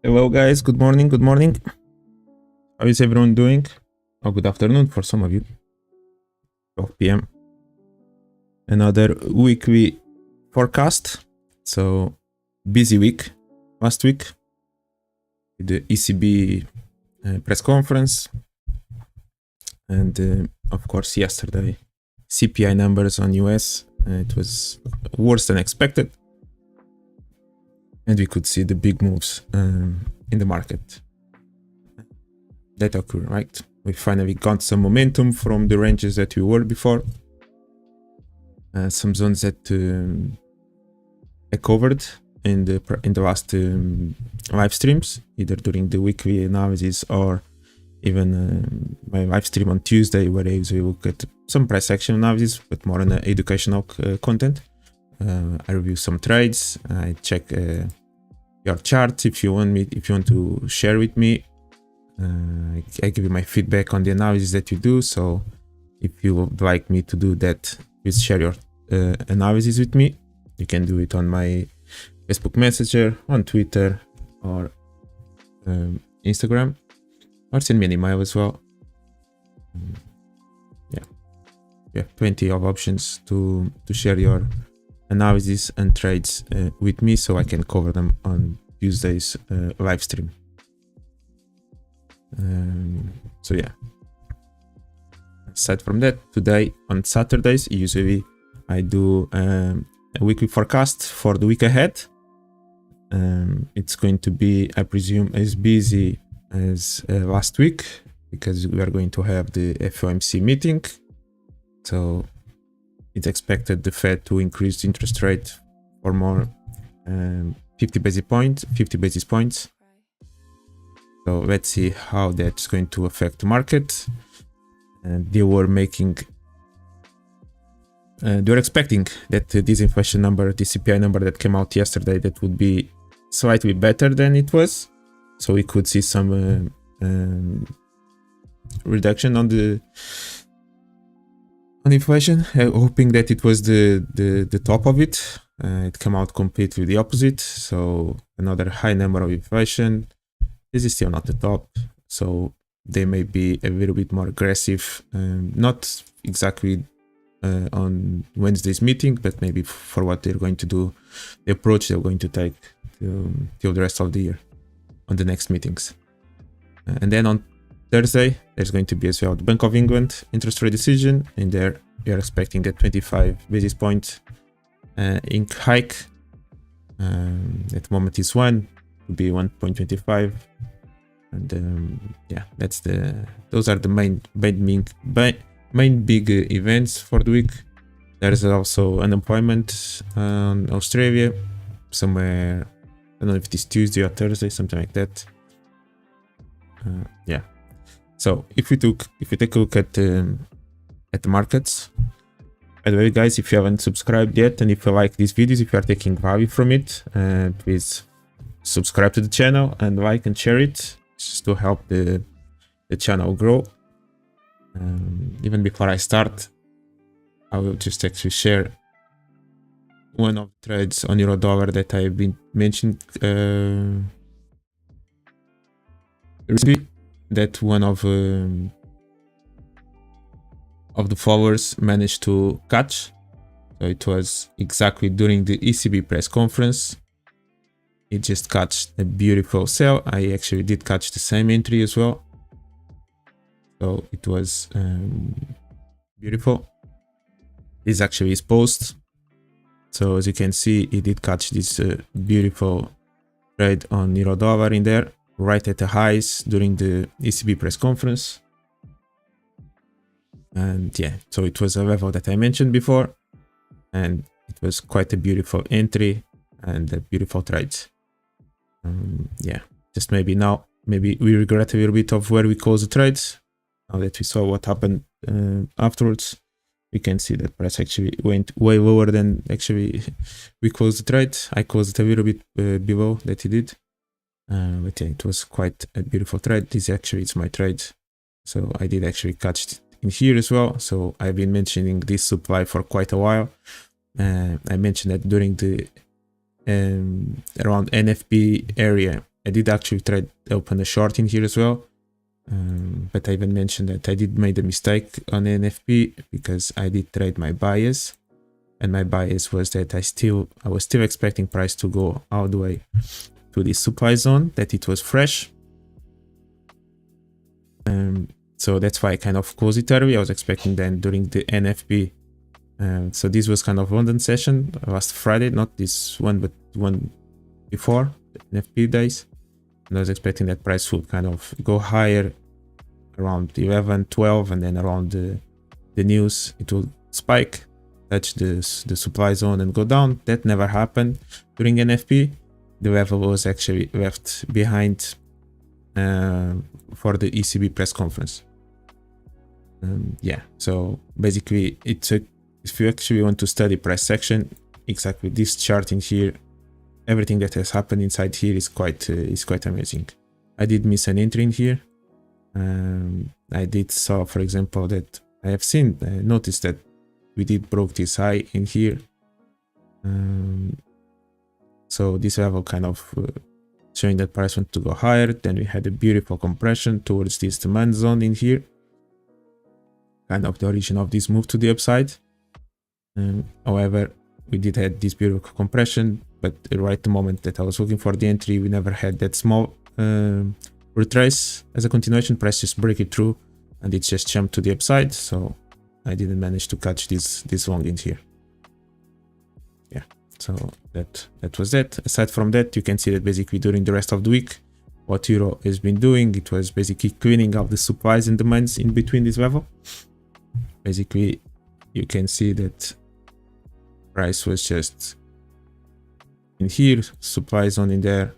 Hello guys, good morning, good morning. How is everyone doing? Oh, good afternoon for some of you. 12 p.m. Another weekly forecast. So, busy week last week with the ECB press conference. And of course yesterday, CPI numbers on US. It was worse than expected. And we could see the big moves in the market that occur, right? We finally got some momentum from the ranges that we were before. Some zones that I covered in the last live streams, either during the weekly analysis or even my live stream on Tuesday, where I usually look at some price action analysis, but more on educational content. I review some trades. I check your charts if you want to share with me. I give you my feedback on the analysis that you do. So if you would like me to do that, please share your analysis with me. You can do it on my Facebook Messenger, on Twitter, or Instagram, or send me an email as well. Yeah, plenty of options to share your analysis and trades with me, so I can cover them on Tuesday's live stream. So yeah, aside from that, today on Saturdays usually I do a weekly forecast for the week ahead. It's going to be, I presume, as busy as last week, because we are going to have the FOMC meeting. So it's expected the Fed to increase the interest rate for more 50 basis points. So let's see how that's going to affect the market. And they were expecting that this inflation number, the CPI number that came out yesterday, that would be slightly better than it was. So we could see some reduction on the inflation, hoping that it was the top of it. It came out completely the opposite. So another high number of inflation. This is still not the top, so they may be a little bit more aggressive, not exactly on Wednesday's meeting, but maybe for what they're going to do, the approach they're going to take till the rest of the year on the next meetings. And then on Thursday, there's going to be as well the Bank of England interest rate decision, and there we are expecting a 25 basis point hike. At the moment is 1. Will be 1.25, and yeah, those are the main big events for the week. There is also unemployment in Australia somewhere. I don't know if it is Tuesday or Thursday, something like that. Yeah. So if we take a look at the markets. By the way, guys, if you haven't subscribed yet, and if you like these videos, if you are taking value from it, please subscribe to the channel and like and share it, just to help the channel grow. Even before I start, I will just actually share one of the trades on EURUSD that I've been mentioning recently, that one of the followers managed to catch. So it was exactly during the ECB press conference. It just caught a beautiful sell. I actually did catch the same entry as well. So it was beautiful. This actually is post. So as you can see, it did catch this beautiful trade on EURUSD in there, right at the highs during the ECB press conference. And yeah, so it was a level that I mentioned before, and it was quite a beautiful entry and a beautiful trade. Yeah, just maybe we regret a little bit of where we closed the trades. Now that we saw what happened afterwards, we can see that price actually went way lower than actually we closed the trade. I closed it a little bit below that he did, but yeah, it was quite a beautiful trade. This actually is my trade, so I did actually catch it in here as well. So I've been mentioning this supply for quite a while. I mentioned that during the around NFP area I did actually try to open a short in here as well. But I even mentioned that I did made a mistake on NFP because I did trade my bias, and my bias was that I was still expecting price to go all the way to the supply zone, that it was fresh. So that's why I kind of closed it early. I was expecting then during the NFP. So this was kind of London session last Friday, not this one, but one before the NFP days. And I was expecting that price would kind of go higher around 11, 12, and then around the news, it will spike, touch the supply zone and go down. That never happened during NFP. The level was actually left behind for the ECB press conference. Yeah, so basically if you actually want to study price action, exactly this chart in here, everything that has happened inside here is quite amazing. I did miss an entry in here. I did saw, for example, that I have noticed that we did broke this high in here. So this level kind of showing that price went to go higher. Then we had a beautiful compression towards this demand zone in here, kind of the origin of this move to the upside. However, we did have this beautiful compression, but right the moment that I was looking for the entry, we never had that small retrace as a continuation. Price just break it through and it just jumped to the upside, so I didn't manage to catch this long in here. Yeah, so that was that. Aside from that, you can see that basically during the rest of the week, what Euro has been doing, it was basically cleaning up the supplies and demands in between this level. Basically, you can see that price was just in here, supply zone in there,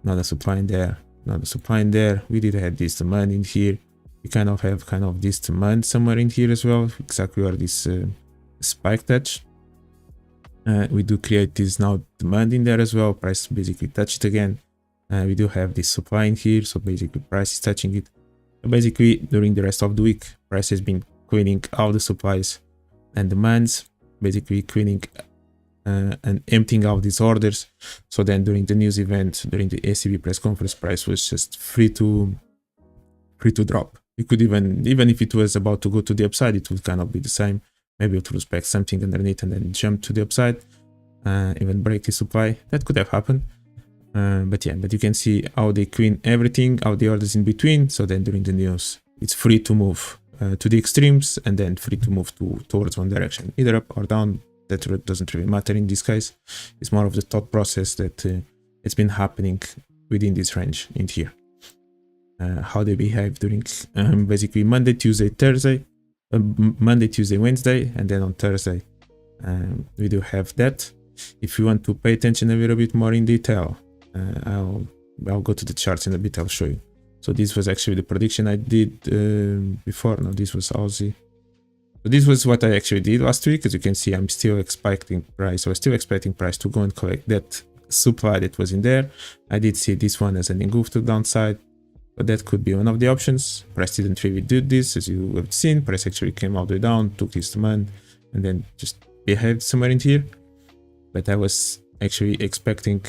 not a supply in there, not a supply in there. We did have this demand in here. We kind of have this demand somewhere in here as well, exactly where this spike touch. We do create this now demand in there as well. Price basically touched it again. We do have this supply in here, so basically price is touching it. Basically, during the rest of the week, price has been cleaning all the supplies and demands, basically cleaning and emptying out these orders. So then during the news event, during the ECB press conference, price was just free to drop. You could even if it was about to go to the upside, it would kind of be the same. Maybe it would respect something underneath and then jump to the upside, even break the supply. That could have happened. But you can see how they clean everything, all the orders in between. So then during the news, it's free to move to the extremes and then free to move towards one direction, either up or down. That doesn't really matter in this case. It's more of the thought process that it's been happening within this range in here. How they behave during basically Monday, Tuesday, Thursday, Monday, Tuesday, Wednesday, and then on Thursday we do have that. If you want to pay attention a little bit more in detail, I'll go to the charts in a bit. I'll show you. So this was actually the prediction I did before. No, this was Aussie. So this was what I actually did last week. As you can see, I'm still expecting price. I was still expecting price to go and collect that supply that was in there. I did see this one as an engulf to the downside, but that could be one of the options. Price didn't really do this, as you have seen. Price actually came all the way down, took this demand, and then just behaved somewhere in here. But I was actually expecting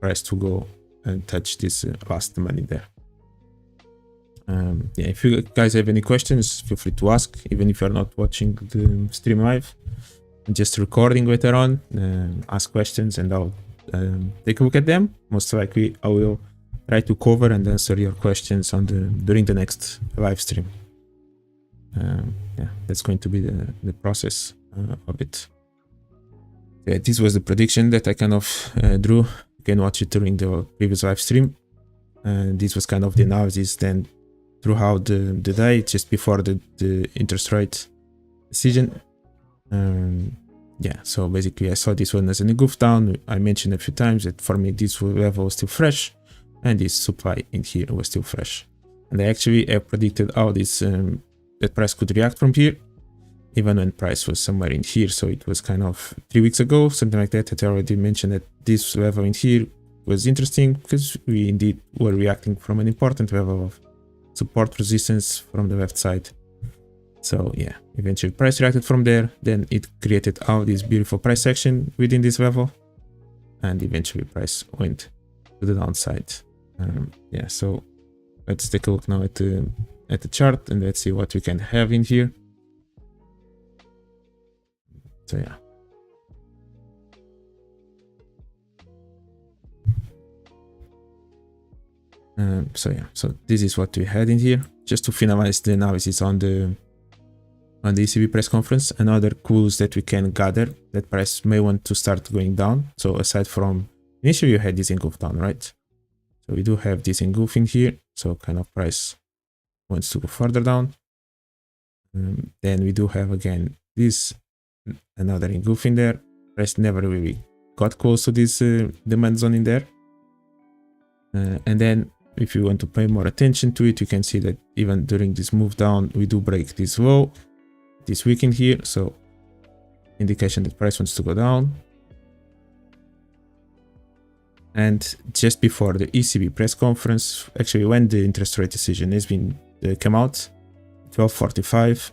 price to go and touch this last demand in there. Yeah, if you guys have any questions, feel free to ask, even if you're not watching the stream live. I'm just recording later on. Ask questions and I'll take a look at them. Most likely I will try to cover and answer your questions during the next live stream. Yeah, that's going to be the process of it. Yeah, this was the prediction that I kind of drew. You can watch it during the previous live stream. This was kind of the analysis then throughout the day, just before the interest rate decision. Yeah, so basically I saw this one as an engulf down. I mentioned a few times that for me this level was still fresh and this supply in here was still fresh. And I actually have predicted how this that price could react from here, even when price was somewhere in here. So it was kind of 3 weeks ago, something like that, that I already mentioned that this level in here was interesting because we indeed were reacting from an important level of support resistance from the left side. So yeah, eventually price reacted from there, then it created all this beautiful price action within this level, and eventually price went to the downside Yeah, so let's take a look now at the chart and let's see what we can have in here. So yeah. So this is what we had in here. Just to finalize the analysis on the ECB press conference, another clues that we can gather that price may want to start going down. So aside from initially you had this engulf down, right? So we do have this engulfing here. So kind of price wants to go further down. Then we do have again this another engulfing there. Price never really got close to this demand zone in there. And then if you want to pay more attention to it, you can see that even during this move down, we do break this low, this week in here. So indication that price wants to go down. And just before the ECB press conference, actually when the interest rate decision has been come out, 12:45,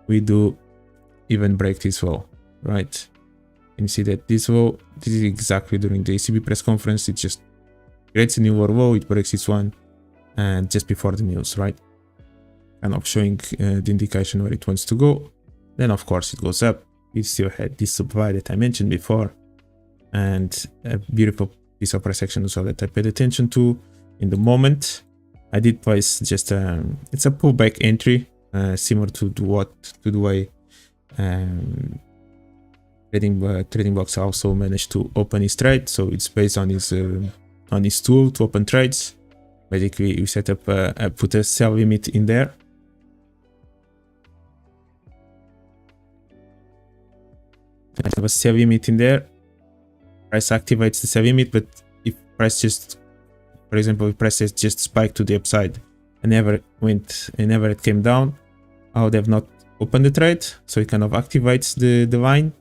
we do even break this low, right? And you see that this low, this is exactly during the ECB press conference. It just creates a new low, it breaks this one, and just before the news, right? Kind of showing the indication where it wants to go. Then of course it goes up. We still had this supply that I mentioned before, and a beautiful piece of price action as well that I paid attention to in the moment. I did place just it's a pullback entry, similar to the way trading box also managed to open his trade. So it's based on his tool to open trades. Basically, we set up put a sell limit in there. I have a sell limit in there. Price activates the sell limit, but if price just, for example, if price just spiked to the upside and never it came down, I would have not opened the trade. So it kind of activates the line,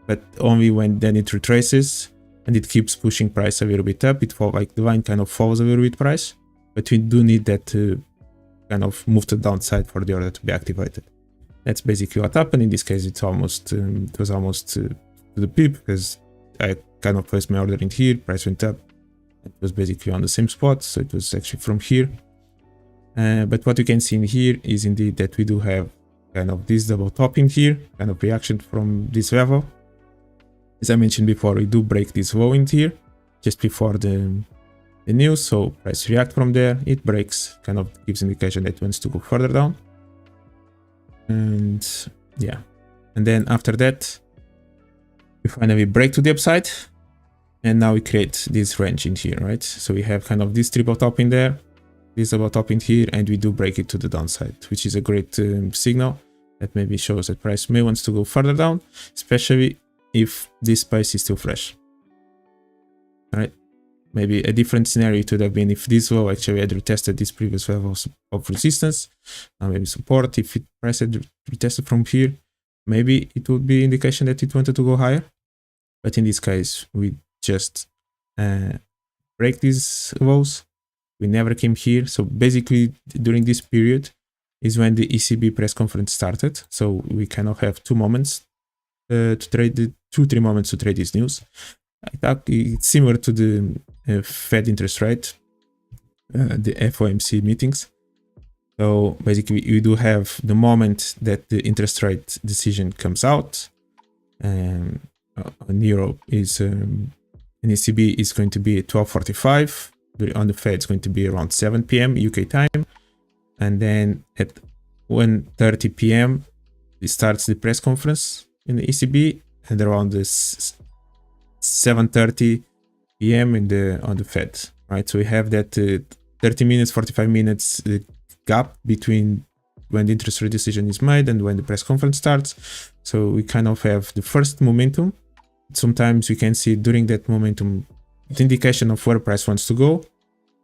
but only when then it retraces and it keeps pushing price a little bit up. It falls, like the line kind of falls a little bit price, but we do need that to kind of move to the downside for the order to be activated. That's basically what happened. In this case, it was almost to the pip, because I kind of placed my order in here, price went up. It was basically on the same spot, so it was actually from here. But what you can see in here is indeed that we do have kind of this double top in here, kind of reaction from this level. As I mentioned before, we do break this low in here just before the news, so price react from there, it breaks, kind of gives indication that it wants to go further down. And yeah, and then after that we finally break to the upside, and now we create this range in here, right? So we have kind of this triple top in there, this double top in here, and we do break it to the downside, which is a great signal that maybe shows that price may wants to go further down, especially if this price is still fresh. All right, maybe a different scenario could have been if this low actually had retested these previous levels of resistance, maybe support. If it price had retested from here, maybe it would be indication that it wanted to go higher. But in this case, we just break these lows. We never came here. So basically, during this period is when the ECB press conference started. So we kind of have 2 moments to trade, 2-3 moments to trade this news. I thought it's similar to the Fed interest rate, the FOMC meetings. So basically, we do have the moment that the interest rate decision comes out. In Europe is in ECB is going to be at 12:45. On the Fed, it's going to be around 7 p.m. UK time, and then at 1:30 p.m. it starts the press conference in the ECB, and around this 7:30 p.m. on the Fed, right? So we have that 30 minutes, 45 minutes gap between when the interest rate decision is made and when the press conference starts. So we kind of have the first momentum. Sometimes we can see during that momentum the indication of where price wants to go,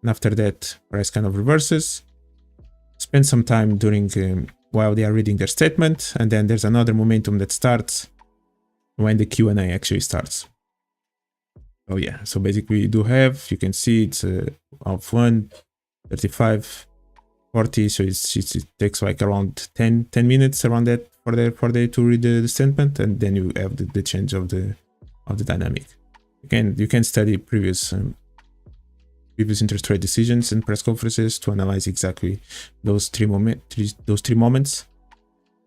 and after that price kind of reverses, spend some time during while they are reading their statement, and then there's another momentum that starts when the Q&A actually starts. Oh yeah, so basically you do have, you can see it's of 1:35, 40, so it takes like around 10 minutes around that for they to read the statement, and then you have the change of the dynamic. Again, you can study previous previous interest rate decisions and press conferences to analyze exactly those three moments.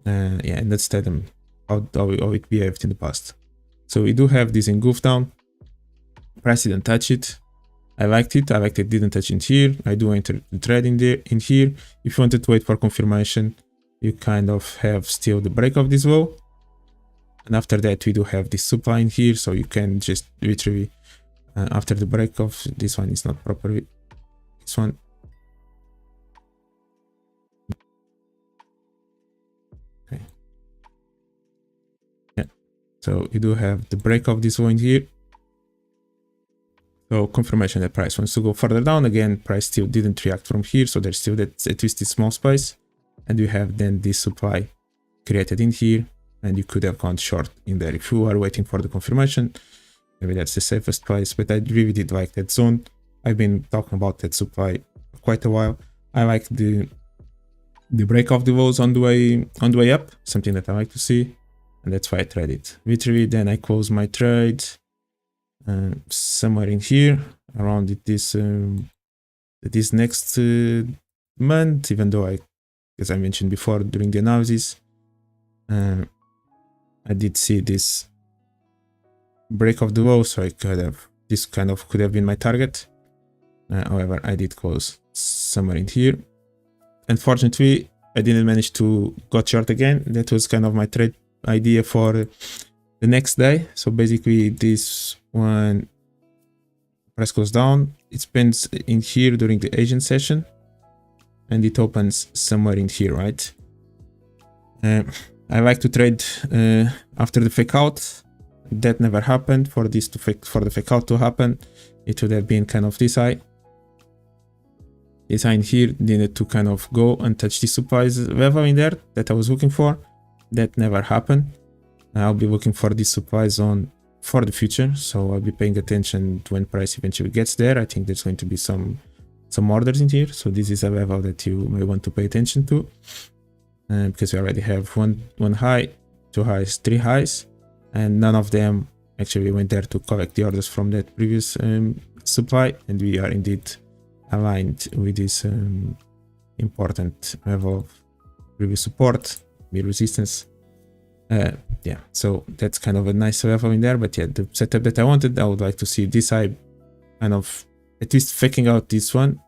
Yeah, and let's tell them how it behaved in the past. So we do have this engulf down. Price didn't touch it. I liked it. Didn't touch it here. I do enter the trade in here. If you wanted to wait for confirmation, you kind of have still the break of this low. And after that, we do have this supply in here. So you can just literally, after the break of this one is not proper. This one. Okay. Yeah. So you do have the break of this one here. So confirmation that price wants to go further down. Again, price still didn't react from here. So there's still that at least this small space. And you have then this supply created in here. And you could have gone short in there if you are waiting for the confirmation. Maybe that's the safest place. But I really did like that zone. I've been talking about that supply for quite a while. I like the break of the lows on the way up. Something that I like to see. And that's why I tried it. Literally, then I close my trade. Somewhere in here around this next month, even though as I mentioned before during the analysis, I did see this break of the low, so I could have could have been my target. However, I did close somewhere in here. Unfortunately, I didn't manage to go short again. That was kind of my trade idea for the next day. So basically this one price goes down, it spends in here during the Asian session and it opens somewhere in here, right? I like to trade after the fake out. That never happened. For the fake out to happen, it would have been kind of this high. This high in here needed to kind of go and touch the supplies level in there that I was looking for. That never happened. I'll be looking for this supply zone for the future, so I'll be paying attention to when price eventually gets there. I think there's going to be some orders in here, so this is a level that you may want to pay attention to, because we already have one high, two highs, three highs, and none of them actually went there to collect the orders from that previous supply, and we are indeed aligned with this important level of previous support, be resistance. Yeah, so that's kind of a nice level in there, but yeah, the setup that I wanted, I would like to see this high kind of at least faking out this one,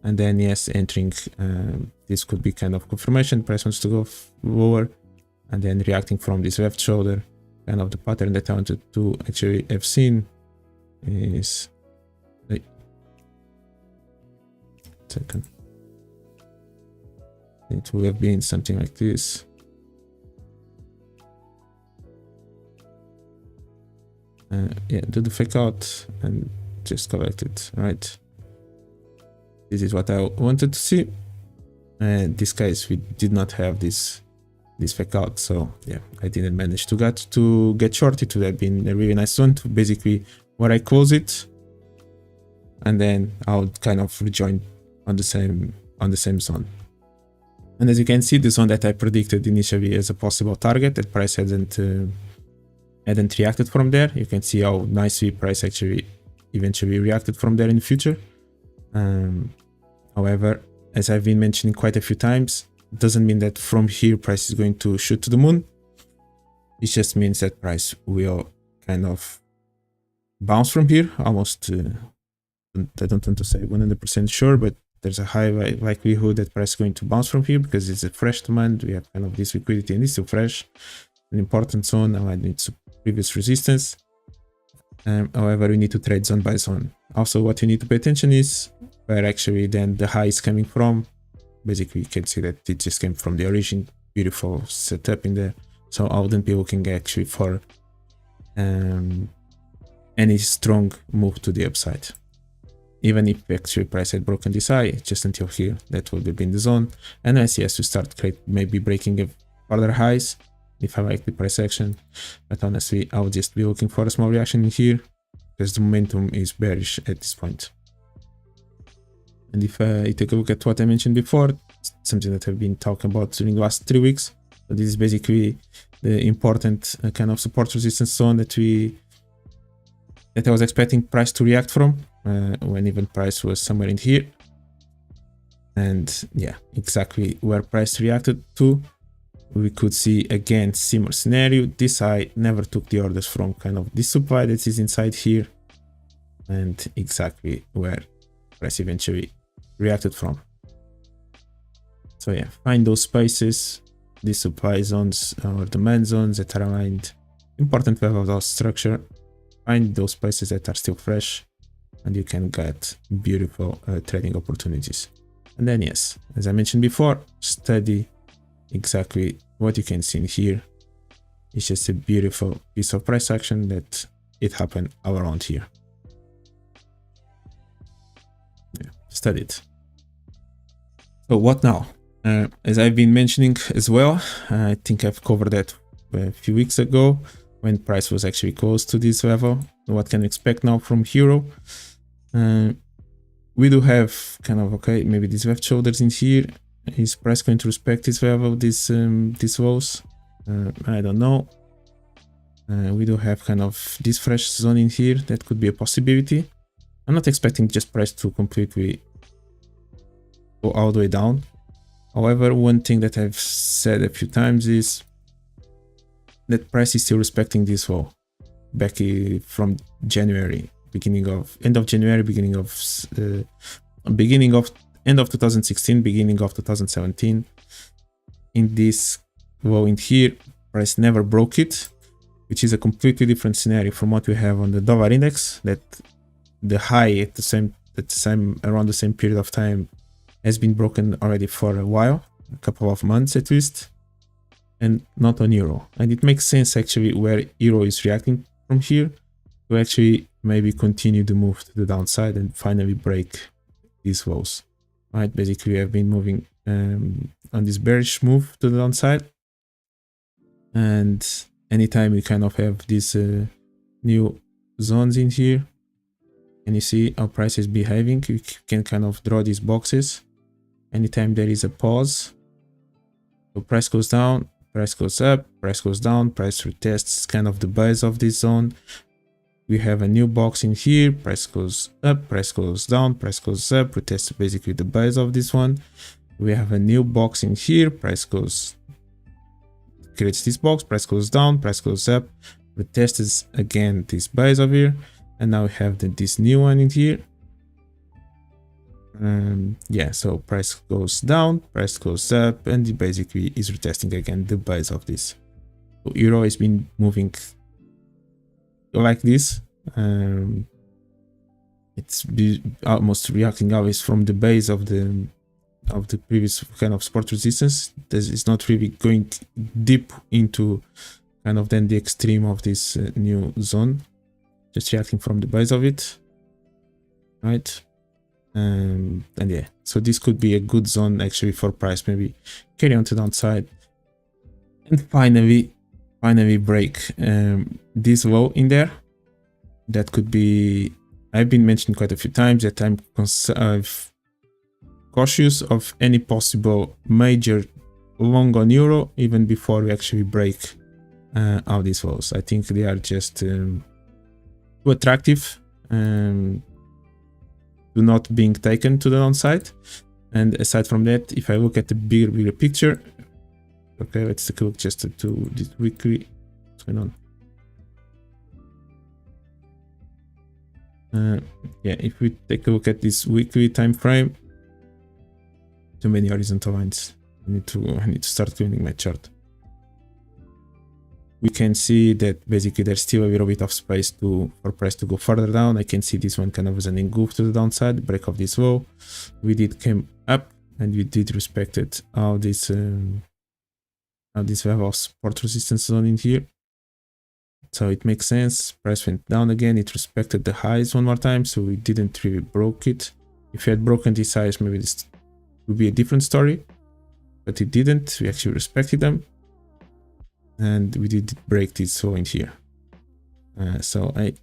and then yes, entering this could be kind of confirmation. Price wants to go lower and then reacting from this left shoulder. Kind of the pattern that I wanted to actually have seen is second, it will have been something like this. Yeah, do the fake out and just collect it, right? This is what I wanted to see. And this case, we did not have this fake out, so yeah, I didn't manage to get short. It would have been a really nice one to basically where I close it, and then I'll kind of rejoin on the same zone. And as you can see, the zone that I predicted initially as a possible target, that price hadn't reacted from there. You can see how nicely price actually eventually reacted from there in the future. However, as I've been mentioning quite a few times, it doesn't mean that from here price is going to shoot to the moon. It just means that price will kind of bounce from here. Almost, I don't want to say 100% sure, but there's a high likelihood that price is going to bounce from here because it's a fresh demand. We have kind of this liquidity and it's still fresh. An important zone aligned with previous resistance. However, we need to trade zone by zone. Also, what you need to pay attention is where actually then the high is coming from. Basically, you can see that it just came from the origin. Beautiful setup in there. So I wouldn't be looking actually for any strong move to the upside. Even if actually price had broken this high, just until here, that would have been the zone. And as yes, to start maybe breaking further highs if I like the price action. But honestly, I would just be looking for a small reaction in here because the momentum is bearish at this point. And if you take a look at what I mentioned before, something that I've been talking about during the last 3 weeks. So this is basically the important kind of support resistance zone that I was expecting price to react from. when even price was somewhere in here. And yeah, exactly where price reacted to. We could see again similar scenario. This side never took the orders from kind of this supply that is inside here, and exactly where price eventually reacted from. So yeah, find those spaces, these supply zones or demand zones that are aligned, important levels of structure. Find those spaces that are still fresh, and you can get beautiful trading opportunities. And then yes, as I mentioned before, study exactly what you can see in here. It's just a beautiful piece of price action that it happened all around here. Yeah, study it. So what now? As I've been mentioning as well, I think I've covered that a few weeks ago when price was actually close to this level. What can we expect now from Euro? We do have kind of, okay, maybe these left shoulders in here. Is price going to respect this level, these lows? I don't know. We do have kind of this fresh zone in here. That could be a possibility. I'm not expecting just price to completely go all the way down. However, one thing that I've said a few times is that price is still respecting this low back from January, end of January, end of 2016, beginning of 2017. In this low in here, price never broke it, which is a completely different scenario from what we have on the dollar index, that the high at the same around the same period of time has been broken already for a while, a couple of months at least, and not on Euro. And it makes sense actually where Euro is reacting from here to actually maybe continue the move to the downside and finally break these lows. Right, basically we have been moving on this bearish move to the downside, and anytime we kind of have these new zones in here, and you see how price is behaving, you can kind of draw these boxes. Anytime there is a pause, so price goes down, price goes up, price goes down, price retests kind of the base of this zone. We have a new box in here, price goes up, price goes down, price goes up, retests basically the base of this one. We have a new box in here, price creates this box, price goes down, price goes up, retests again this base over here, and now we have this new one in here. Yeah, so price goes down, price goes up, and it basically is retesting again the base of this. So Euro has been moving like this. It's almost reacting always from the base of the previous kind of support resistance. It's not really going deep into kind of then the extreme of this new zone, just reacting from the base of it, right? And yeah, so this could be a good zone actually for price, maybe carry on to the downside and finally break this low in there. That could be, I've been mentioning quite a few times that I'm cautious of any possible major long on Euro even before we actually break out these lows. I think they are just too attractive to not being taken to the downside. And aside from that, if I look at the bigger picture, okay, let's take a look just to this weekly. What's going on? Yeah, if we take a look at this weekly time frame, too many horizontal lines. I need to start cleaning my chart. We can see that basically there's still a little bit of space for price to go further down. I can see this one kind of as an engulf to the downside, break of this low. We did came up and we did respected all this level of support resistance zone in here. So it makes sense. Price went down again. It respected the highs one more time, so we didn't really broke it. If we had broken these highs, maybe this would be a different story, but it didn't. We actually respected them, and we did break this low in here. So I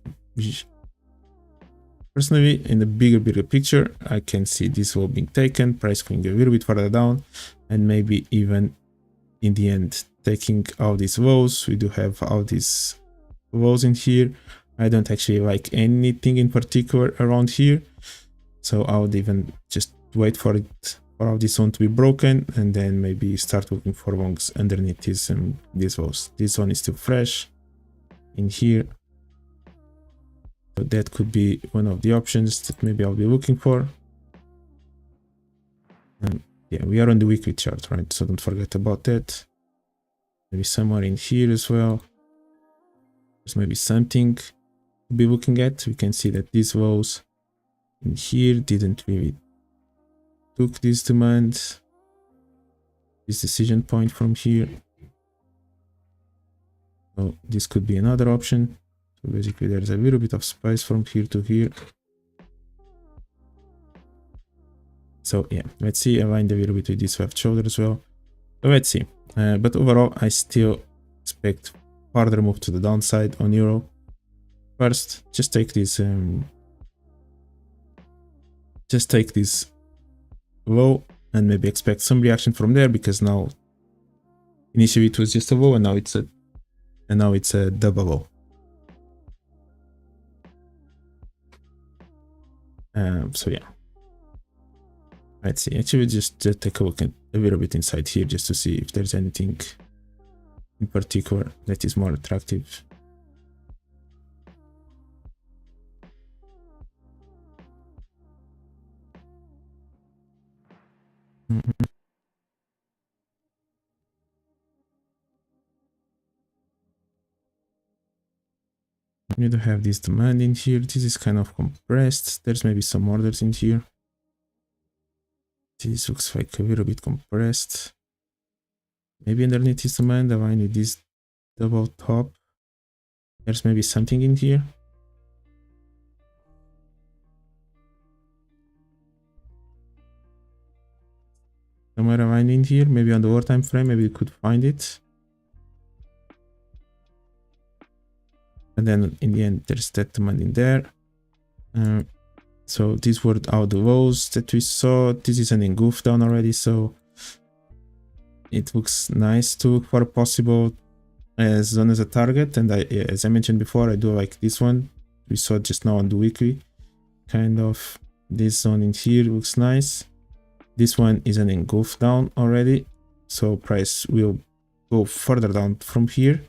personally, in the bigger picture, I can see this low being taken, price going a little bit further down, and maybe even in the end taking all these lows. We do have all these lows in here, I don't actually like anything in particular around here. So I would even just wait for it, for all this one to be broken, and then maybe start looking for longs underneath these walls. This one is still fresh in here. So that could be one of the options that maybe I'll be looking for. Yeah, we are on the weekly chart, right? So don't forget about that. Maybe somewhere in here as well. There's maybe something to be looking at. We can see that these lows in here didn't really took this demand, this decision point from here. So this could be another option. So basically there's a little bit of space from here to here. So yeah, let's see, aligned a little bit with this left shoulder as well. So let's see. But overall, I still expect further move to the downside on euro. First, just take this low and maybe expect some reaction from there, because now initially it was just a low and now it's a double low. So yeah, let's see. Actually, just take a look at a little bit inside here just to see if there's anything in particular that is more attractive. You do have this demand in here. This is kind of compressed. There's maybe some orders in here. This looks like a little bit compressed. Maybe underneath this demand, aligned with this double top. There's maybe something in here. Somewhere aligned in here, maybe on the lower time frame, maybe you could find it. And then in the end, there's that demand in there. So these were all the lows that we saw. This is an engulf down already, so it looks nice to look for a possible zone as a target. And as I mentioned before, I do like this one. We saw just now on the weekly. Kind of this zone in here looks nice. This one is an engulf down already, so price will go further down from here.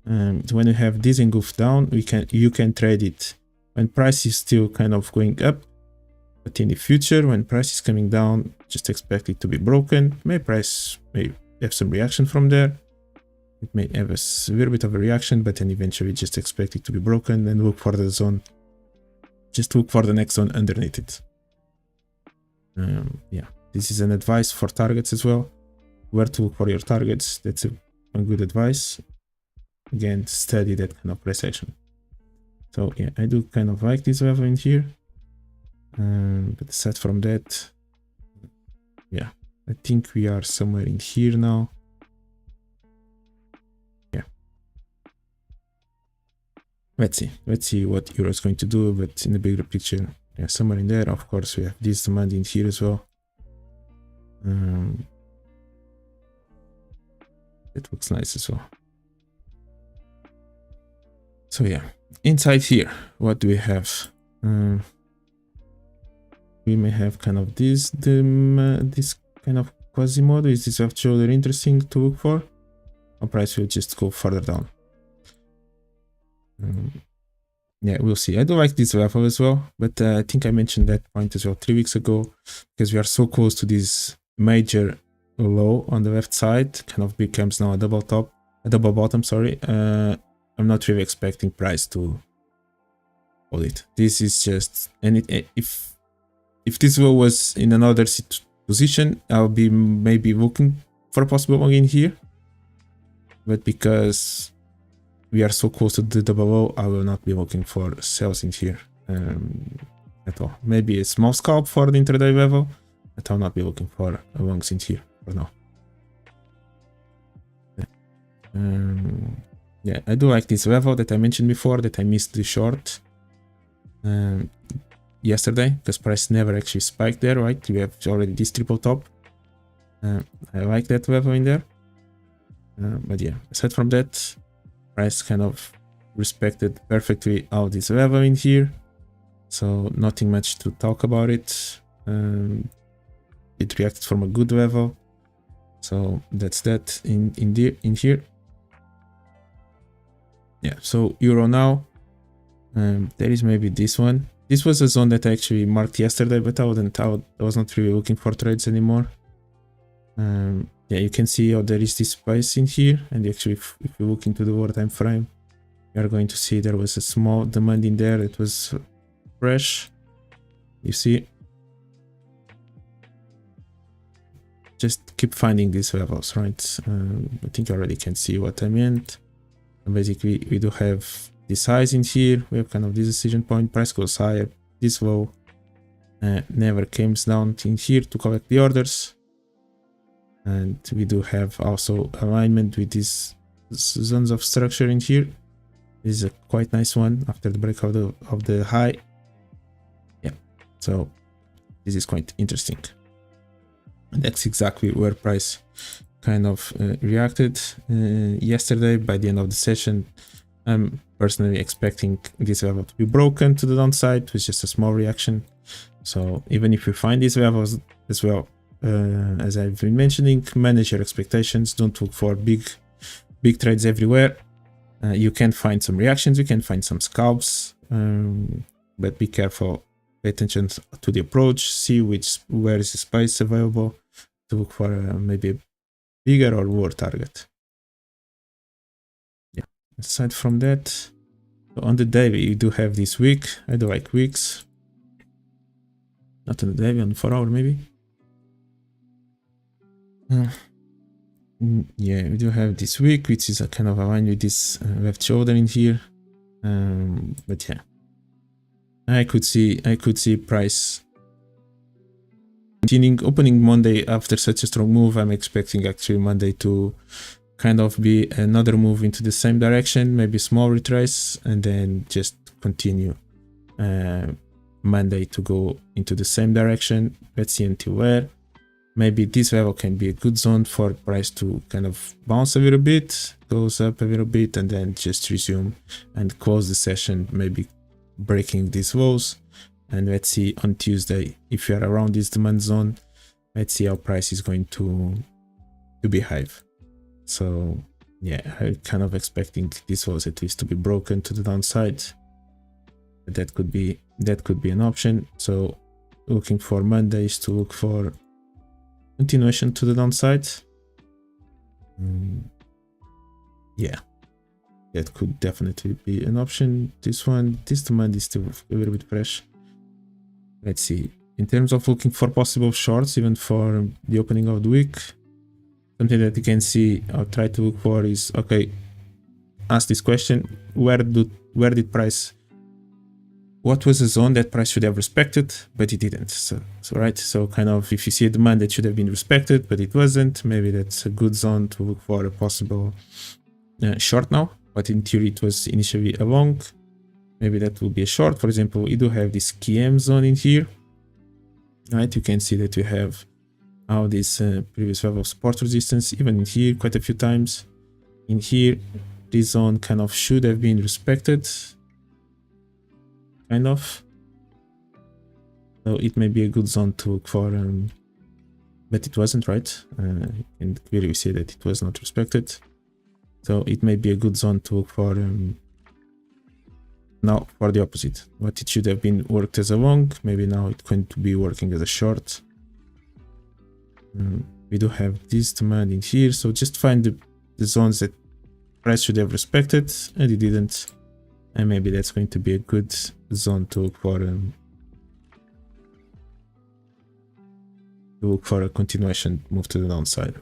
And when you have this engulf down, you can trade it when price is still kind of going up, but in the future, when price is coming down, just expect it to be broken. Price may have some reaction from there. It may have a little bit of a reaction, but then eventually just expect it to be broken and look for the zone. Just look for the next zone underneath it. Yeah, this is an advice for targets as well. Where to look for your targets, that's a good advice. Again, study that kind of price action. So yeah, I do kind of like this level in here. But aside from that, yeah, I think we are somewhere in here now. Yeah. Let's see what euro is going to do, but in the bigger picture, yeah, somewhere in there. Of course, we have this demand in here as well. It looks nice as well. So yeah, inside here, what do we have? We may have kind of this kind of quasi-model. Is this actually interesting to look for? Our price will just go further down. Yeah, we'll see. I do like this level as well, but I think I mentioned that point as well 3 weeks ago, because we are so close to this major low on the left side, kind of becomes now a double bottom, sorry. I'm not really expecting price to hold it. This is just, and if this low was in another position, I'll be maybe looking for a possible long in here, but because we are so close to the double low, I will not be looking for sells in here at all. Maybe a small scalp for the intraday level, but I'll not be looking for a longs in here for now. Yeah, I do like this level that I mentioned before, that I missed the short yesterday, because price never actually spiked there, right? We have already this triple top. I like that level in there. But yeah, aside from that, price kind of respected perfectly all this level in here, so nothing much to talk about it. It reacted from a good level, so that's that in here. Yeah, so euro now. There is maybe this one. This was a zone that I actually marked yesterday, but I was not really looking for trades anymore. Yeah, you can see how there is this price in here, and actually if you look into the lower time frame, you are going to see there was a small demand in there that was fresh. You see, just keep finding these levels, right? I think you already can see what I meant. And basically, we do have this highs in here. We have kind of this decision point. Price goes higher. This low never comes down in here to collect the orders. And we do have also alignment with these zones of structure in here. This is a quite nice one after the break of the high. Yeah, so this is quite interesting. And that's exactly where price kind of reacted yesterday. By the end of the session, I'm personally expecting this level to be broken to the downside with just a small reaction. So even if you find these levels as well, as I've been mentioning, manage your expectations. Don't look for big trades everywhere. You can find some reactions, you can find some scalps, but be careful. Pay attention to the approach. See where is the space available to look for maybe a bigger or lower target. Yeah. Aside from that, so on the daily, you do have this week. I do like weeks. Not on the daily, on the 4 hour maybe. Yeah, we do have this week, which is a kind of aligned with this left shoulder in here. But yeah, I could see price continuing opening Monday after such a strong move. I'm expecting actually Monday to kind of be another move into the same direction, maybe small retrace, and then just continue Monday to go into the same direction. Let's see until where. Maybe this level can be a good zone for price to kind of bounce a little bit, goes up a little bit, and then just resume and close the session, maybe breaking these lows. And let's see on Tuesday, if you are around this demand zone, let's see how price is going to behave. So yeah, I'm kind of expecting this lows at least to be broken to the downside. That could be an option. So looking for Mondays to look for continuation to the downside. Yeah, that could definitely be an option. This demand is still a little bit fresh. Let's see. In terms of looking for possible shorts, even for the opening of the week, something that you can see or try to look for is, okay, ask this question: where did price? What was the zone that price should have respected, but it didn't? So right. So kind of if you see a demand that should have been respected, but it wasn't, maybe that's a good zone to look for a possible short now. But in theory, it was initially a long. Maybe that will be a short. For example, we do have this KM zone in here. Right. You can see that we have all this previous level of support resistance, even in here quite a few times. In here, this zone kind of should have been respected. Kind of. So it may be a good zone to look for, but it wasn't, right? And clearly we see that it was not respected. So it may be a good zone to look for now for the opposite. What it should have been worked as a long, maybe now it's going to be working as a short. We do have this demand in here, so just find the zones that price should have respected and it didn't. And maybe that's going to be a good zone to look for a continuation move to the downside.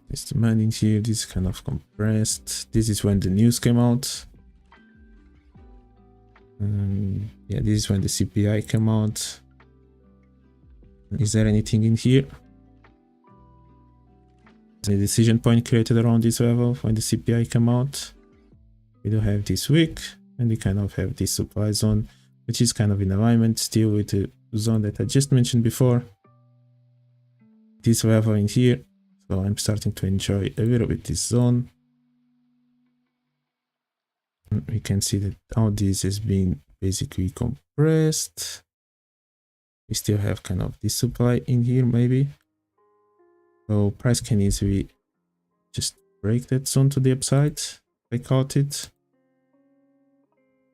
This demand in here, this is kind of compressed. This is when the news came out. Yeah, this is when the CPI came out. Is there anything in here? The decision point created around this level when the CPI came out. We do have this week, and we kind of have this supply zone, which is kind of in alignment still with the zone that I just mentioned before. This level in here, so I'm starting to enjoy a little bit this zone. we can see that all this has been basically compressed. We still have kind of this supply in here maybe. So price can easily just break that zone to the upside, take out it,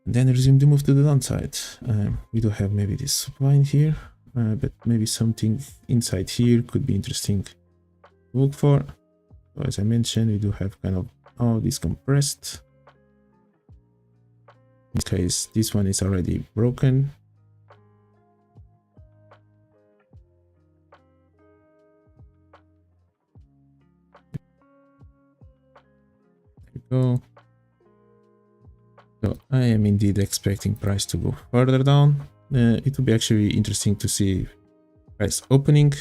and then resume the move to the downside. We do have maybe this supply in here, but maybe something inside here could be interesting to look for. So as I mentioned, we do have kind of all this compressed. In this case, this one is already broken. Go. So I am indeed expecting price to go further down. It will be actually interesting to see price opening,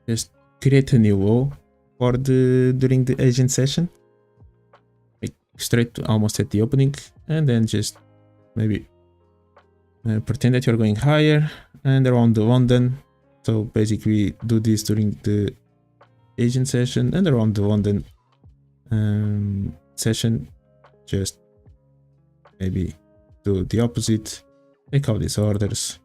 just create a new low for during the Asian session, like straight to almost at the opening, and then just maybe pretend that you're going higher and around the London. So basically do this during the Asian session, and around the London session just maybe do the opposite, take out these orders.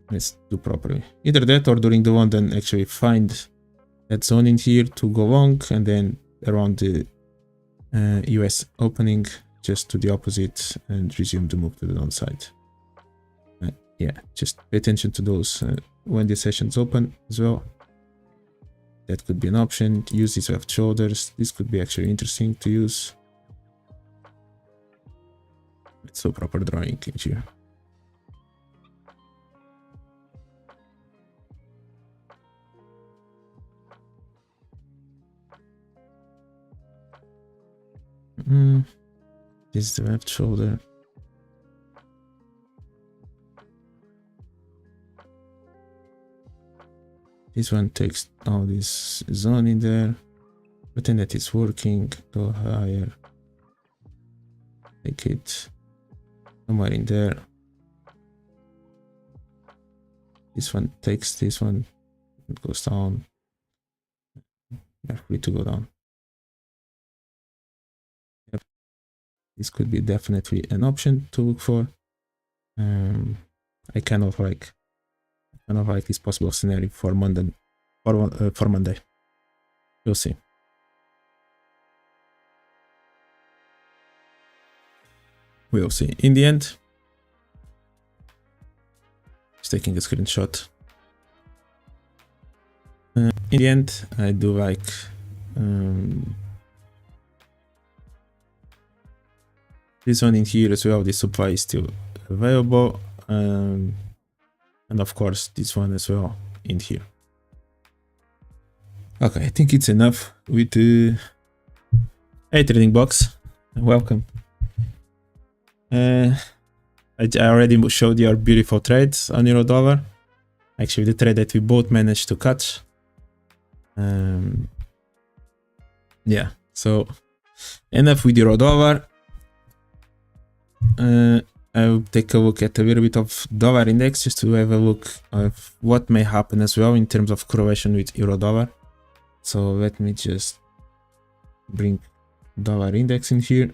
Let's do properly. Either that or during the London actually find that zone in here to go long, and then around the US opening just do the opposite and resume the move to the downside. Yeah, just pay attention to those when the sessions open as well. That could be an option. Use these left shoulders. This could be actually interesting to use. Let's do proper drawing in here. This is the left shoulder. This one takes all this zone in there. Pretend that it's working. Go higher. Take it somewhere in there. This one takes this one. It goes down. You're free to go down. Yep. This could be definitely an option to look for. I kind of like this possible scenario for Monday. For Monday, we'll see. We'll see. In the end, just taking a screenshot. In the end, I do like this one in here as well. The supply is still available. And of course this one as well in here. Okay, I think it's enough with the trading box. Welcome. I already showed your beautiful trades on euro dollar. Actually, the trade that we both managed to catch. Yeah, so enough with euro dollar. I'll take a look at a little bit of dollar index just to have a look of what may happen as well in terms of correlation with euro dollar. So let me just bring dollar index in here.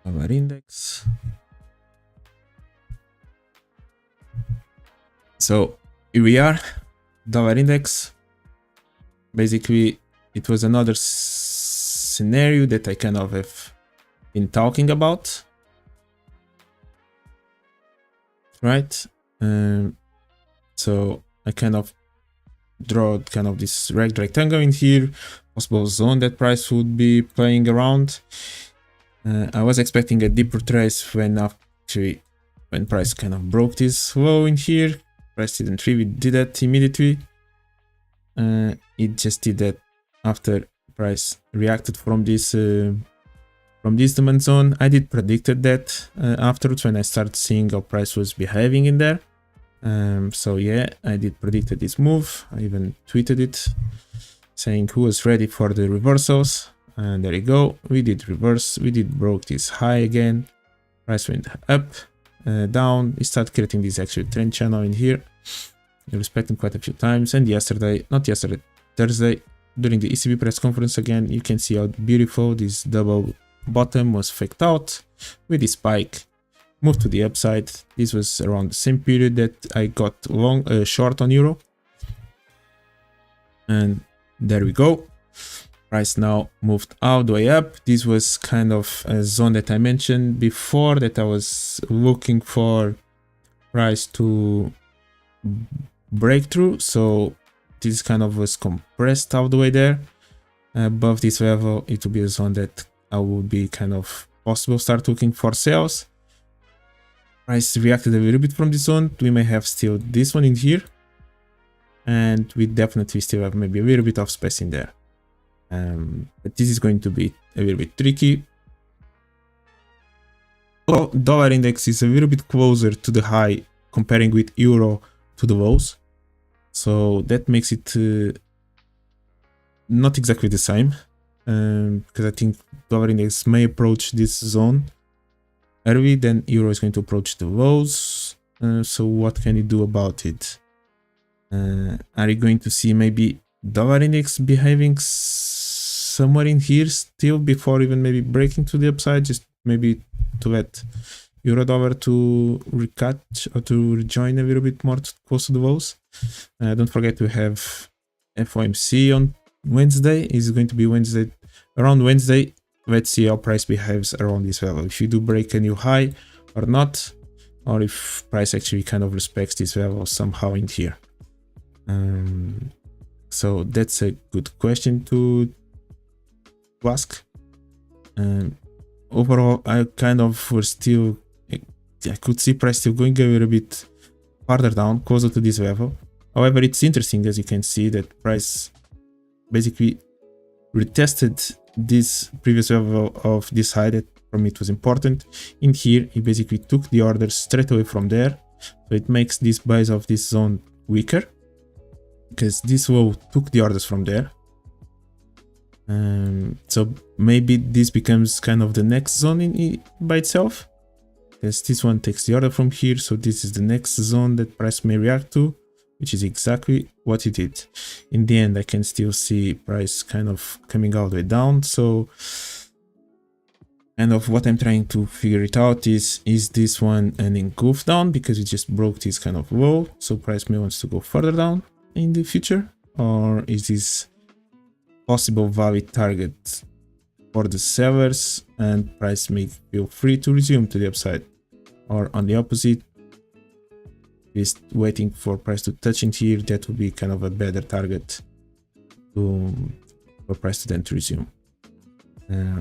Dollar index. So here we are, dollar index. Basically, it was another scenario that I kind of have been talking about, right? So I kind of draw kind of this rectangle in here, possible zone that price would be playing around. I was expecting a deeper trace when price kind of broke this low in here. Price didn't really did that immediately. It just did that after price reacted from this demand zone. I did predicted that afterwards when I started seeing how price was behaving in there. So yeah, I did predicted this move. I even tweeted it saying who was ready for the reversals, and there you go. We did reverse. We did broke this high again. Price went up, down. It started creating this actual trend channel in here. Respecting quite a few times, and not yesterday, Thursday during the ECB press conference again, you can see how beautiful this double bottom was faked out with this spike, moved to the upside. This was around the same period that I got short on euro, and there we go. Price now moved all the way up. This was kind of a zone that I mentioned before that I was looking for price to break through. So this kind of was compressed all the way there. Above this level, it will be a zone that I would be kind of possible start looking for sales. Price reacted a little bit from this zone. We may have still this one in here, and we definitely still have maybe a little bit of space in there. But this is going to be a little bit tricky. So dollar index is a little bit closer to the high comparing with euro to the lows, so that makes it not exactly the same, because I think dollar index may approach this zone early, then euro is going to approach the lows. So what can you do about it? Are you going to see maybe dollar index behaving somewhere in here still before even maybe breaking to the upside, just maybe to let euro dollar to recatch or to rejoin a little bit more close to the lows? Don't forget to have FOMC on Wednesday. Is going to be Wednesday, around Wednesday. Let's see how price behaves around this level, if you do break a new high or not, or if price actually kind of respects this level somehow in here. So that's a good question to ask. Overall, I kind of was still, I could see price still going a little bit farther down, closer to this level. However, it's interesting, as you can see, that price basically retested this previous level of this high that for me it was important. In here, he basically took the orders straight away from there. So it makes this base of this zone weaker, because this low took the orders from there. So maybe this becomes kind of the next zone by itself, because this one takes the order from here. So this is the next zone that price may react to, which is exactly what it did. In the end, I can still see price kind of coming all the way down. So kind of what I'm trying to figure it out is this one an engulf down because it just broke this kind of low, so price may wants to go further down in the future, or is this possible valid target for the sellers and price may feel free to resume to the upside, or on the opposite, just waiting for price to touch in here, that would be kind of a better target for price to then to resume.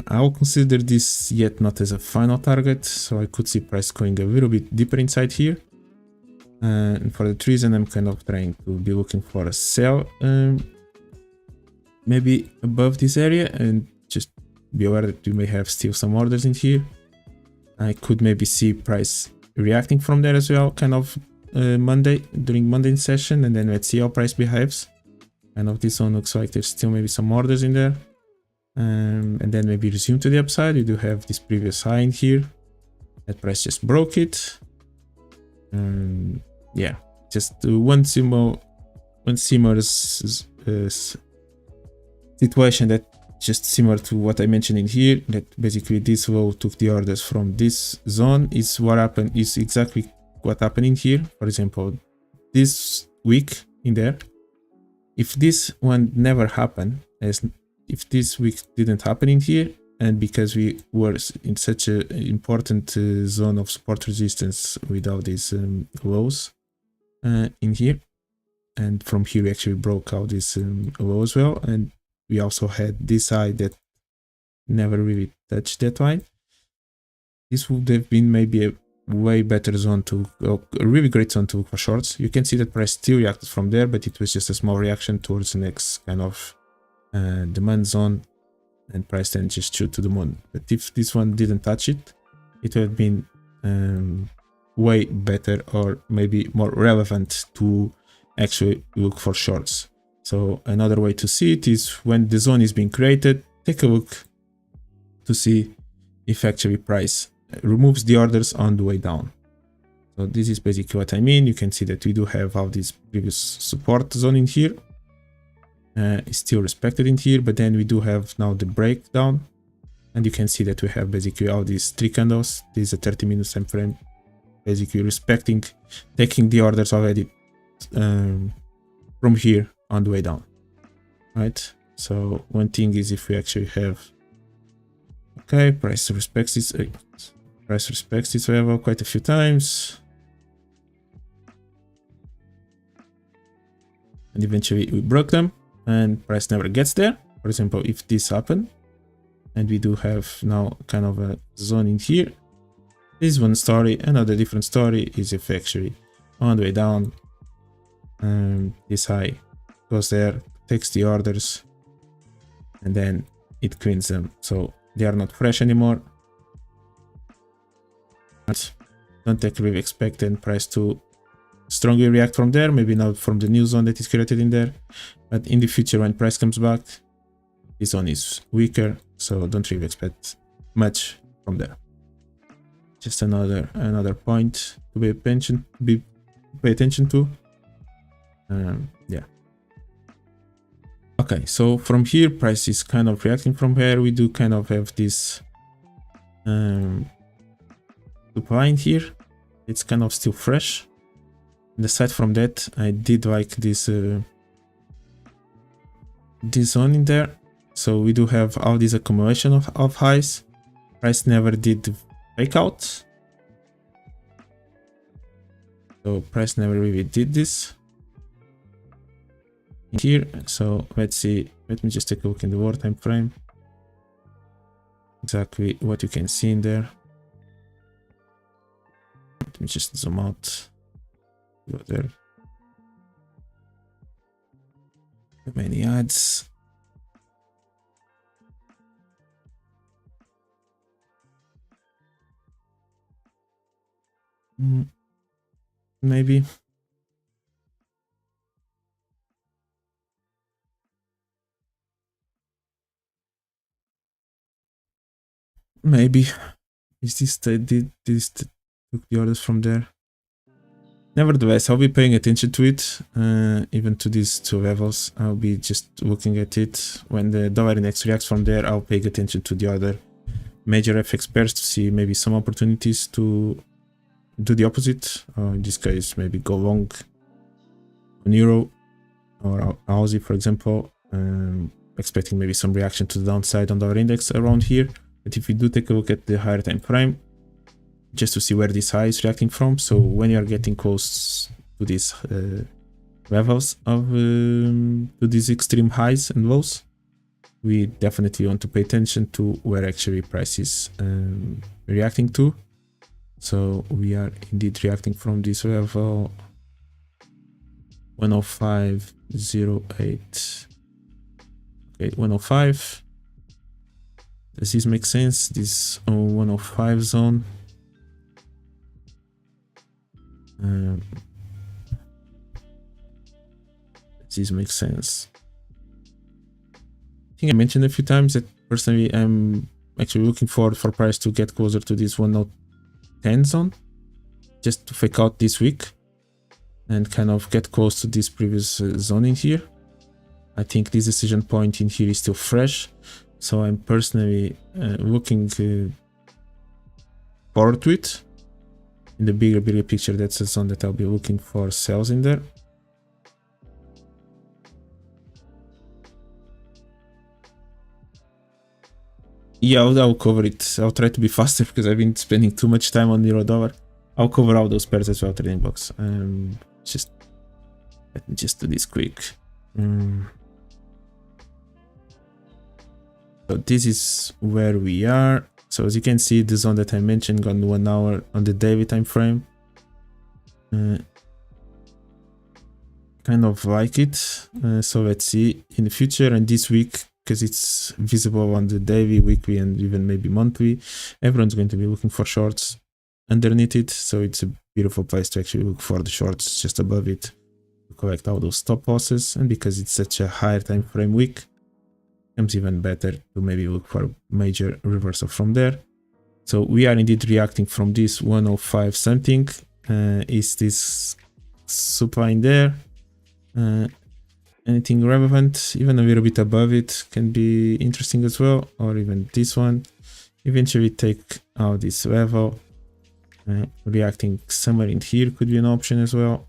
I will consider this yet not as a final target, so I could see price going a little bit deeper inside here. And for that reason, I'm kind of trying to be looking for a sell, maybe above this area, and just be aware that we may have still some orders in here. I could maybe see price reacting from there as well, kind of Monday, during Monday session, and then let's see how price behaves. Kind of this one looks like there's still maybe some orders in there. And then maybe resume to the upside. You do have this previous high in here. That price just broke it. Yeah, just one similar situation that just similar to what I mentioned in here, that basically this low took the orders from this zone, is what happened, is exactly what happened in here. For example, this week in there, if this one never happened, if this week didn't happen in here, and because we were in such an important zone of support resistance without these lows in here, and from here we actually broke out this low as well, and we also had this high that never really touched that line. This would have been maybe a way better zone to, a really great zone to look for shorts. You can see that price still reacted from there, but it was just a small reaction towards the next kind of demand zone, and price then just shoot to the moon. But if this one didn't touch it, it would have been way better, or maybe more relevant to actually look for shorts. So another way to see it is when the zone is being created, take a look to see if actually price removes the orders on the way down. So this is basically what I mean. You can see that we do have all this previous support zone in here. is still respected in here, but then we do have now the breakdown, and you can see that we have basically all these 3 candles. This is a 30-minute time frame, basically respecting, taking the orders already from here on the way down, right? So one thing is if we actually have, okay, price respects this level quite a few times, and eventually we broke them and price never gets there. For example, if this happened and we do have now kind of a zone in here, this is one story. Another different story is if actually on the way down, this high goes there, takes the orders, and then it cleans them, so they are not fresh anymore. Don't actually expect the price to strongly react from there, maybe not from the new zone that is created in there, but in the future when price comes back, this zone is weaker, so don't really expect much from there. Just another point to pay attention to. Yeah. Okay, so from here price is kind of reacting from here. We do kind of have this supply in here. It's kind of still fresh. And aside from that, I did like this this zone in there. So we do have all this accumulation of highs. Price never did fake out, so price never really did this in here. So let's see, let me just take a look in the war time frame, exactly what you can see in there. Let me just zoom out, go there, many ads. Maybe. Maybe. Is this took the orders from there? Nevertheless, I'll be paying attention to it, even to these 2 levels. I'll be just looking at it. When the dollar index reacts from there, I'll pay attention to the other major FX pairs to see maybe some opportunities to do the opposite. In this case, maybe go long on Euro or Aussie, for example, expecting maybe some reaction to the downside on dollar index around here. But if we do take a look at the higher time frame, just to see where this high is reacting from, so when you are getting close to these levels of to these extreme highs and lows, we definitely want to pay attention to where actually price is reacting to. So we are indeed reacting from this level 105.08. Okay, 105. Does this make sense? This 105 zone. Does this make sense? I think I mentioned a few times that personally I'm actually looking forward for price to get closer to this 110 zone, just to fake out this week and kind of get close to this previous zone in here. I think this decision point in here is still fresh, so I'm personally looking forward to it. In the bigger picture, that's a zone that I'll be looking for sells in there. Yeah, I'll cover it. I'll try to be faster because I've been spending too much time on euro dollar. I'll cover all those pairs as well, trading blocks. Just let me just do this quick. So this is where we are. So as you can see, the zone that I mentioned got 1 hour on the daily time frame. Kind of like it. So let's see in the future and this week, because it's visible on the daily, weekly, and even maybe monthly, everyone's going to be looking for shorts underneath it. So it's a beautiful place to actually look for the shorts just above it to collect all those stop losses. And because it's such a higher time frame week, becomes even better to maybe look for a major reversal from there. So we are indeed reacting from this 105 something. Is this supply in there? anything relevant, even a little bit above it can be interesting as well, or even this one. Eventually take out this level. Reacting somewhere in here could be an option as well.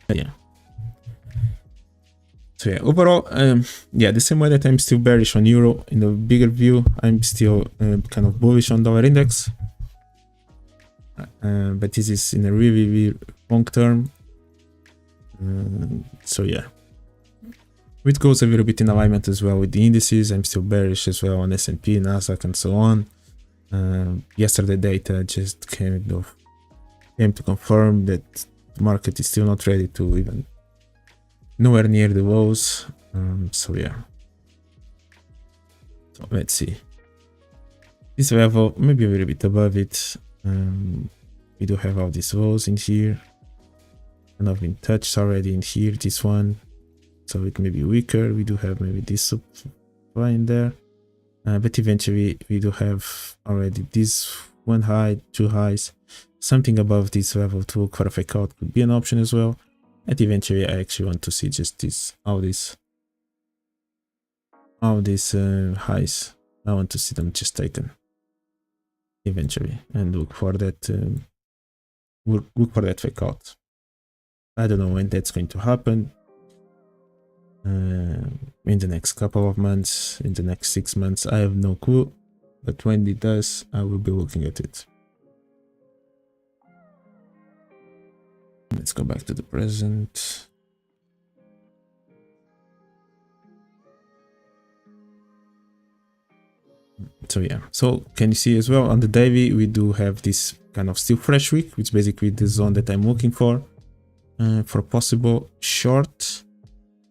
Yeah. So yeah, overall, yeah, the same way that I'm still bearish on euro in the bigger view, I'm still kind of bullish on dollar index. But this is in a really, really long term. So yeah, it goes a little bit in alignment as well with the indices. I'm still bearish as well on S&P, Nasdaq, and so on. Yesterday data just came to confirm that the market is still not ready to even nowhere near the lows. So yeah. So let's see. This level, maybe a little bit above it. We do have all these lows in here. And I've been touched already in here, this one. So it may be weaker. We do have maybe this supply in there. But eventually we do have already this one high, two highs. Something above this level to look for a fake out could be an option as well. And eventually I actually want to see just this, all these highs. I want to see them just taken eventually and look for that fake out. I don't know when that's going to happen. In the next couple of months, in the next 6 months, I have no clue. But when it does, I will be looking at it. Let's go back to the present. So yeah, so can you see as well on the daily we do have this kind of still fresh week, which is basically the zone that I'm looking for possible short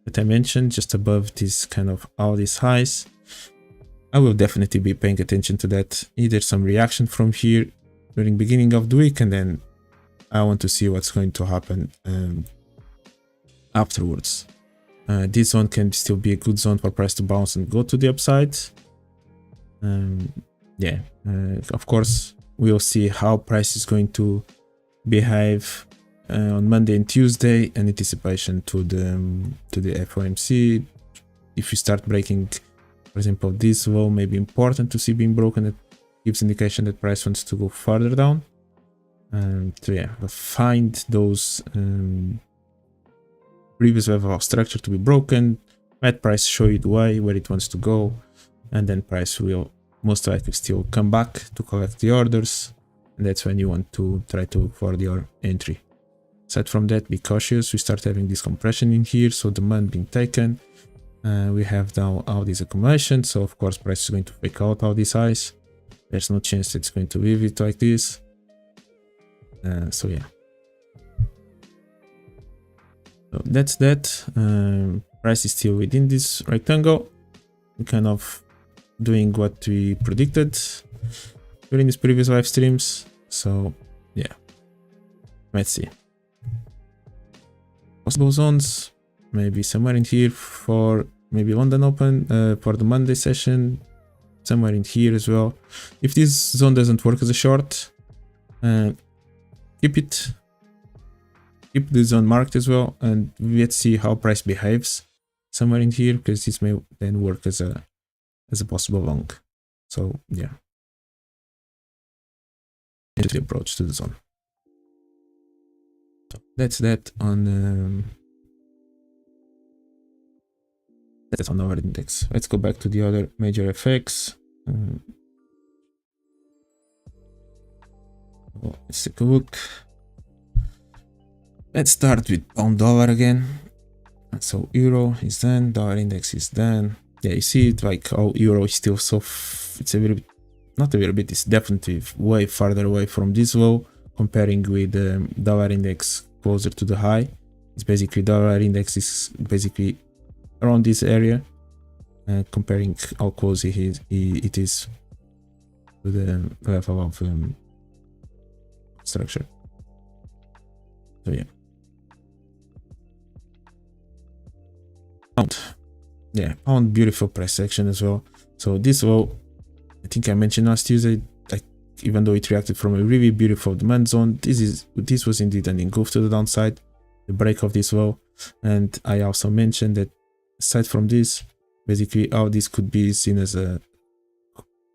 that I mentioned, just above this kind of all these highs. I will definitely be paying attention to that, either some reaction from here during beginning of the week, and then I want to see what's going to happen afterwards. This zone can still be a good zone for price to bounce and go to the upside. Yeah, of course we'll see how price is going to behave on Monday and Tuesday, in anticipation to the FOMC. If you start breaking, for example, this low may be important to see being broken. It gives indication that price wants to go further down. So yeah, find those previous level of structure to be broken, let price show you the way where it wants to go, and then price will most likely still come back to collect the orders, and that's when you want to try to look for your entry. Aside from that, be cautious. We start having this compression in here, so demand being taken. We have now all these accumulations, so of course price is going to fake out all these highs. There's no chance it's going to leave it like this. So yeah, so that's that. Price is still within this rectangle, kind of doing what we predicted during these previous live streams. So yeah, let's see. Possible zones, maybe somewhere in here for maybe London Open, for the Monday session, somewhere in here as well. If this zone doesn't work as a short, keep the zone marked as well, and let's see how price behaves somewhere in here, because this may then work as a possible long. So yeah, the approach to the zone. So that's that on that's on our index. Let's go back to the other major FX. Let's take a look. Let's start with pound dollar again. So euro is done, dollar index is done. Yeah, you see it, like euro is still so it's a little bit, not a little bit, it's definitely way farther away from this low, comparing with the dollar index closer to the high. It's basically dollar index is basically around this area, comparing how close it is to the level of structure. So yeah, pound. Yeah, pound, beautiful price action as well. So this low, I think I mentioned last Tuesday, like even though it reacted from a really beautiful demand zone, this was indeed an engulf to the downside, the break of this low. And I also mentioned that aside from this, basically how this could be seen as a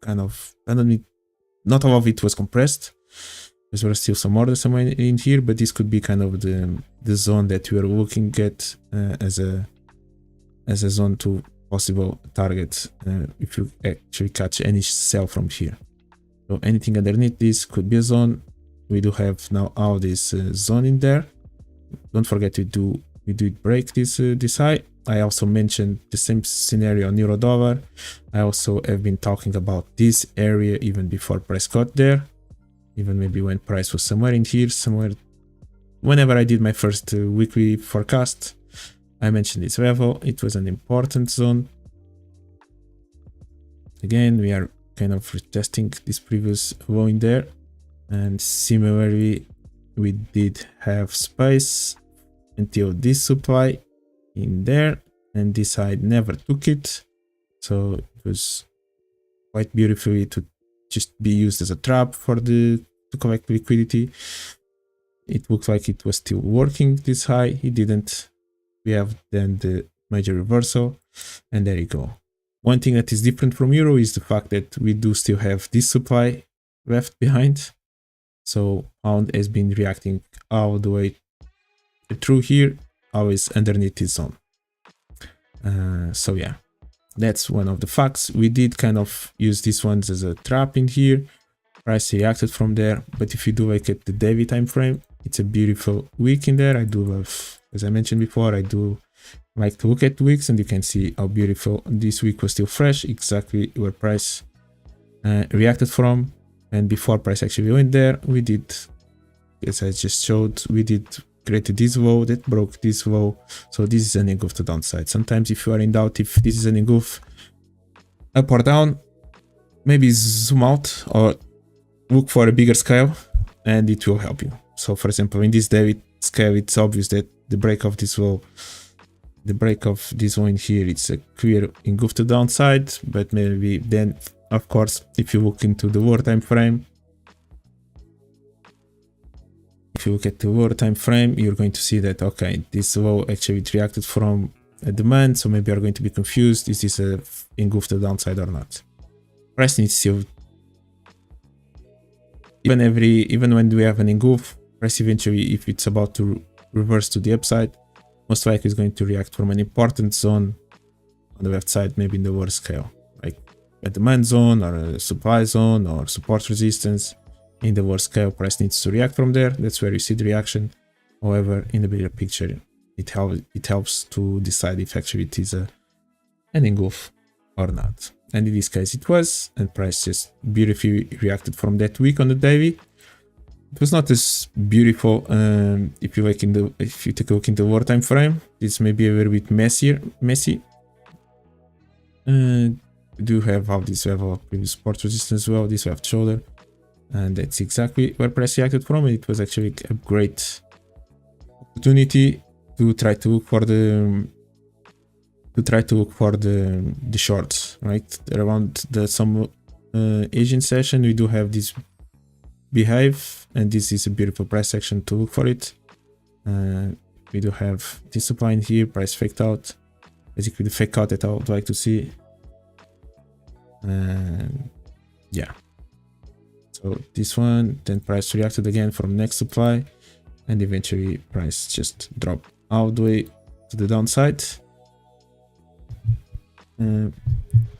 kind of, I don't mean, not all of it was compressed. There were still some orders somewhere in here, but this could be kind of the zone that we are looking at as a zone to possible target if you actually catch any sell from here. So anything underneath this could be a zone. We do have now all this zone in there. Don't forget we did break this high. I also mentioned the same scenario on euro-dollar. I also have been talking about this area even before price got there, even maybe when price was somewhere in here, somewhere. Whenever I did my first weekly forecast, I mentioned this level. It was an important zone. Again, we are kind of retesting this previous low in there, and similarly we did have space until this supply in there, and this side never took it, so it was quite beautifully to just be used as a trap for to collect liquidity. It looked like it was still working this high. It didn't. We have then the major reversal, and there you go. One thing that is different from euro is the fact that we do still have this supply left behind. So pound has been reacting all the way through here, always underneath this zone. So yeah, that's one of the facts. We did kind of use these ones as a trap in here. Price reacted from there, but if you do look at the daily time frame, it's a beautiful wick in there. I do love, as I mentioned before, I do like to look at wicks, and you can see how beautiful this wick was, still fresh, exactly where price reacted from. And before price actually went there, we did, as I just showed, we did create this low that broke this low. So this is an engulf to downside. Sometimes if you are in doubt if this is an engulf up or down, maybe zoom out or look for a bigger scale and it will help you. So for example, in this daily scale, it's obvious that the break of this low, the break of this one here, it's a clear engulf to downside. But maybe then, of course, if you look into the lower time frame, if you look at the lower time frame, you're going to see that, okay, this low actually reacted from a demand, so maybe you're going to be confused, is this a engulf to the downside or not? Price needs to, even when we have an engulf, price eventually, if it's about to reverse to the upside, most likely is going to react from an important zone on the left side, maybe in the lower scale, like a demand zone or a supply zone or support resistance. In the lower scale, price needs to react from there. That's where you see the reaction. However, in the bigger picture, it helps to decide if actually it is an engulf or not. And in this case it was, and price just beautifully reacted from that week on the daily. It was not as beautiful if you take a look in the lower time frame. It's maybe a little bit messy. We do have all this level of previous support resistance as well, this left shoulder. And that's exactly where price reacted from. It was actually a great opportunity to try to look for the shorts, right? Around some Asian session, we do have this behave, and this is a beautiful price action to look for it. We do have this supply in here, price faked out, basically the fake out that I would like to see. And yeah. So this one, then price reacted again from next supply, and eventually price just dropped all the way to the downside.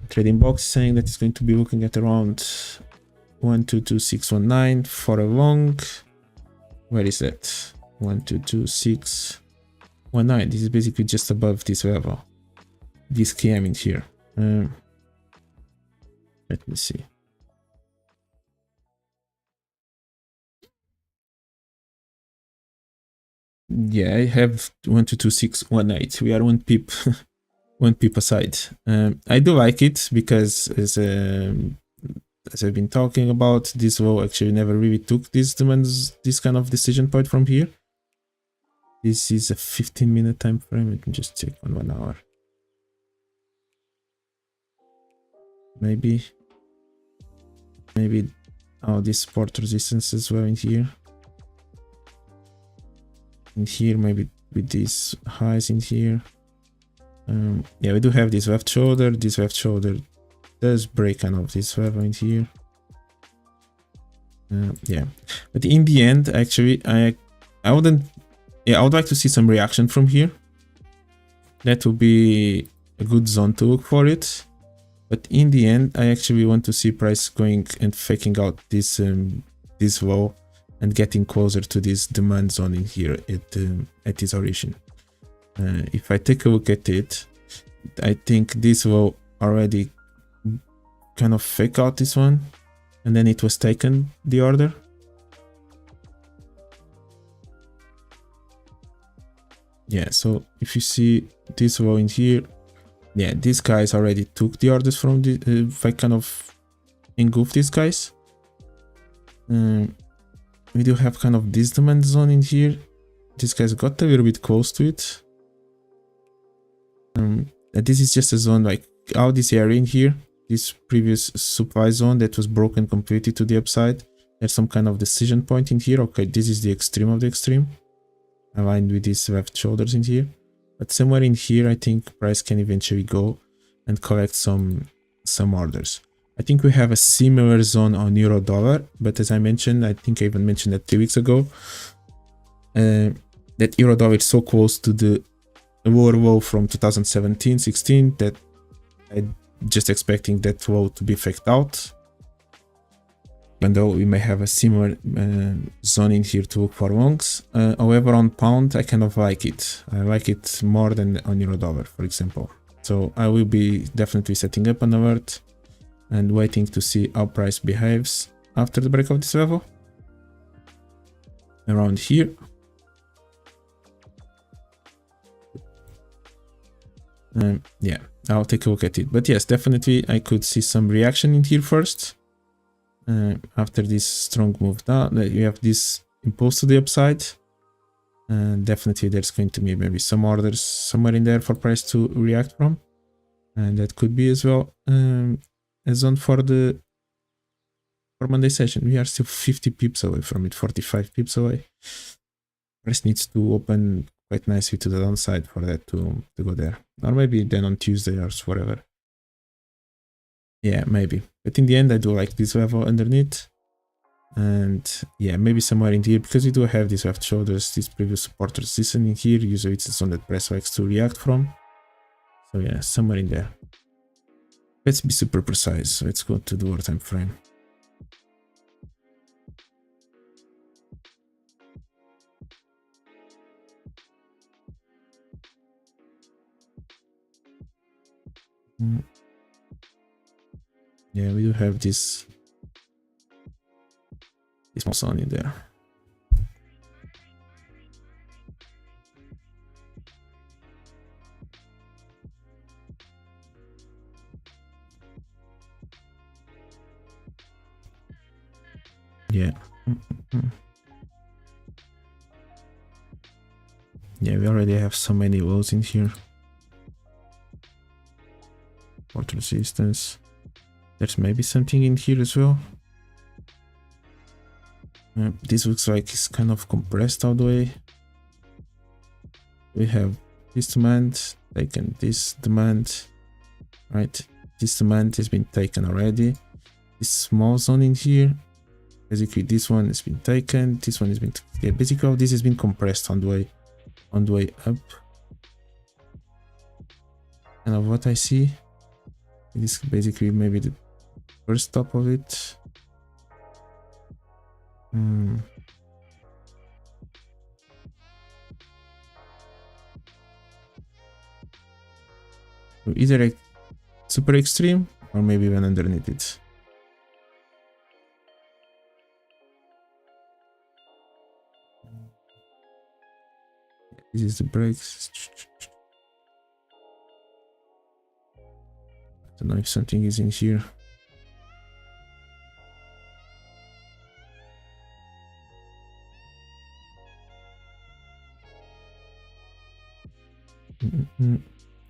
Trading box saying that it's going to be looking at around 122619 for a long. Where is that? 122619. This is basically just above this level. This KM in here. Let me see. Yeah, I have 122618. We are one pip, one pip aside. I do like it because as I've been talking about, this low actually never really took this kind of decision point from here. This is a 15-minute time frame. Let me just check on 1 hour. Maybe Oh, this support resistance as well in here. In here, maybe with these highs in here. Yeah, we do have this left shoulder. This left shoulder does break kind of this level in here. Yeah, but in the end, actually, I wouldn't. Yeah, I would like to see some reaction from here. That would be a good zone to look for it. But in the end, I actually want to see price going and faking out this this low and getting closer to this demand zone in here at this origin. If I take a look at it, I think this low already kind of fake out this one, and then it was taken the order. Yeah, so if you see this low in here, yeah, these guys already took the orders from the if I kind of engulf these guys. We do have kind of this demand zone in here. These guys got a little bit close to it. This is just a zone like out this area in here, this previous supply zone that was broken completely to the upside. There's some kind of decision point in here. Okay, this is the extreme of the extreme, aligned with these left shoulders in here. But somewhere in here, I think price can eventually go and collect some orders. I think we have a similar zone on euro dollar, but as I mentioned, I think I even mentioned that 3 weeks ago, that euro dollar is so close to the lower low from 2017-16 that I'm just expecting that low to be faked out. Even though we may have a similar zone in here to look for longs. However, on pound, I kind of like it. I like it more than on euro dollar, for example. So I will be definitely setting up an alert and waiting to see how price behaves after the break of this level. Around here. Yeah, I'll take a look at it. But yes, definitely I could see some reaction in here first. After this strong move down, you have this impulse to the upside. Definitely there's going to be maybe some orders somewhere in there for price to react from. And that could be as well a zone for Monday session. We are still 50 pips away from it, 45 pips away. Price needs to open quite nicely to the downside for that to go there. Or maybe then on Tuesday or whatever. Yeah, maybe. But in the end, I do like this level underneath. And yeah, maybe somewhere in here, because we do have these left shoulders, these previous support resistance in here. Usually it's a zone that price likes to react from. So yeah, somewhere in there. Let's be super precise. Let's go to the lower time frame. Yeah, we do have this small zone in there. Yeah. Yeah, we already have so many lows in here. Support resistance. There's maybe something in here as well. This looks like it's kind of compressed all the way. We have this demand, taken this demand, right? This demand has been taken already. This small zone in here, basically this one has been taken. This one has been, yeah, basically all this has been compressed on the way up. And of what I see, it is basically maybe the first stop of it. Either a super extreme or maybe even underneath it. This is the breaks. I don't know if something is in here.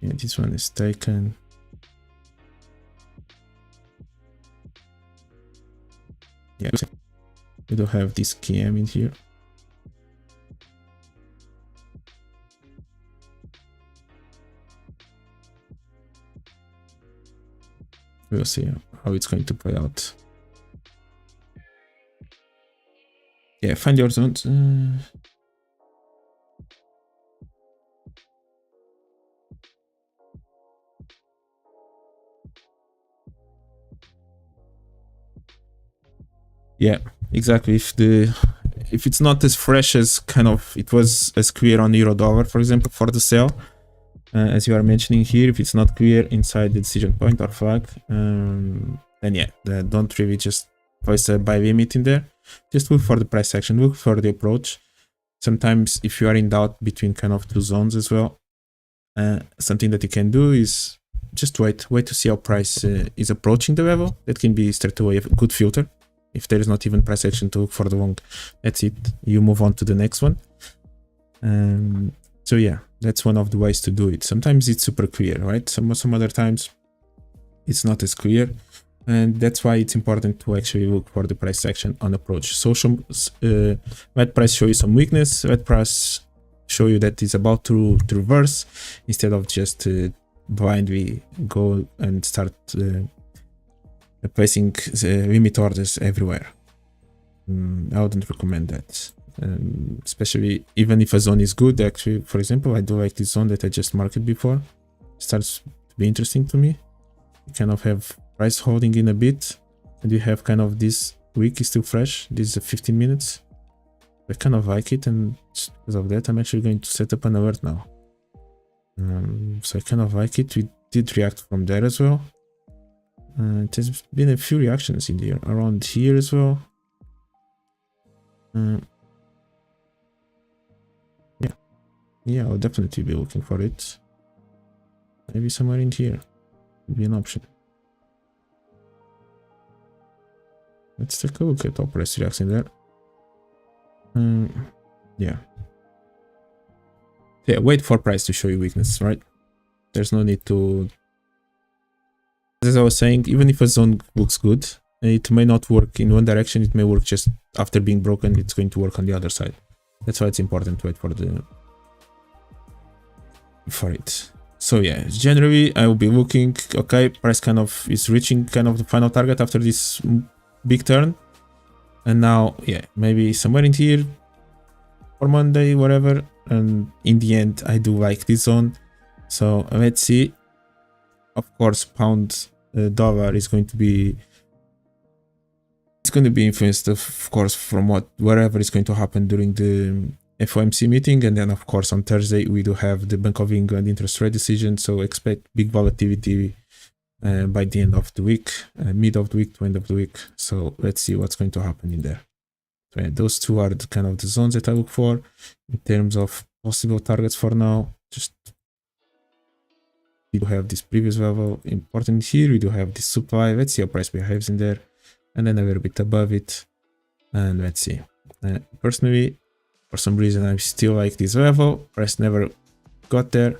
Yeah, this one is taken. Yeah, we do have this KM in here. We'll see how it's going to play out. Yeah, find your zones. Yeah, exactly. If it's not as fresh as kind of it was as clear on euro dollar, for example, for the sell, as you are mentioning here, if it's not clear inside the decision point or flag, then yeah, don't really just place a buy limit in there. Just look for the price action, look for the approach. Sometimes if you are in doubt between kind of two zones as well, something that you can do is just wait to see how price is approaching the level. That can be straight away a good filter. If there is not even price action to look for the long, that's it. You move on to the next one. So yeah, that's one of the ways to do it. Sometimes it's super clear, right? Some other times it's not as clear. And that's why it's important to actually look for the price action on approach. So let price show you some weakness, let price show you that it's about to reverse, instead of just blindly go and start placing limit orders everywhere. I wouldn't recommend that. Especially even if a zone is good. Actually, for example, I do like this zone that I just marked before. It starts to be interesting to me. You kind of have price holding in a bit, and you have kind of this week is still fresh. This is 15 minutes. I kind of like it, and because of that, I'm actually going to set up an alert now. So I kind of like it. We did react from there as well. There's been a few reactions in there around here as well. Yeah, I'll definitely be looking for it. Maybe somewhere in here would be an option. Let's take a look at how price reacts in there. Yeah, wait for price to show you weakness, right? There's no need to, as I was saying, even if a zone looks good, it may not work in one direction. It may work just after being broken. It's going to work on the other side. That's why it's important to wait for it. So yeah, generally I will be looking, okay, price kind of is reaching kind of the final target after this big turn, and now yeah, maybe somewhere in here for Monday, whatever. And in the end, I do like this zone. So let's see. Of course, pound dollar is going to be, it's going to be influenced, of course, from whatever is going to happen during the FOMC meeting. And then of course on Thursday we do have the Bank of England interest rate decision, so expect big volatility by the end of the week, mid of the week to end of the week. So let's see what's going to happen in there. So yeah, those two are the kind of the zones that I look for in terms of possible targets for now. Just we do have this previous level important here. We do have this supply. Let's see how price behaves in there, and then a little bit above it, and let's see. Personally, for some reason, I still like this level. Price never got there.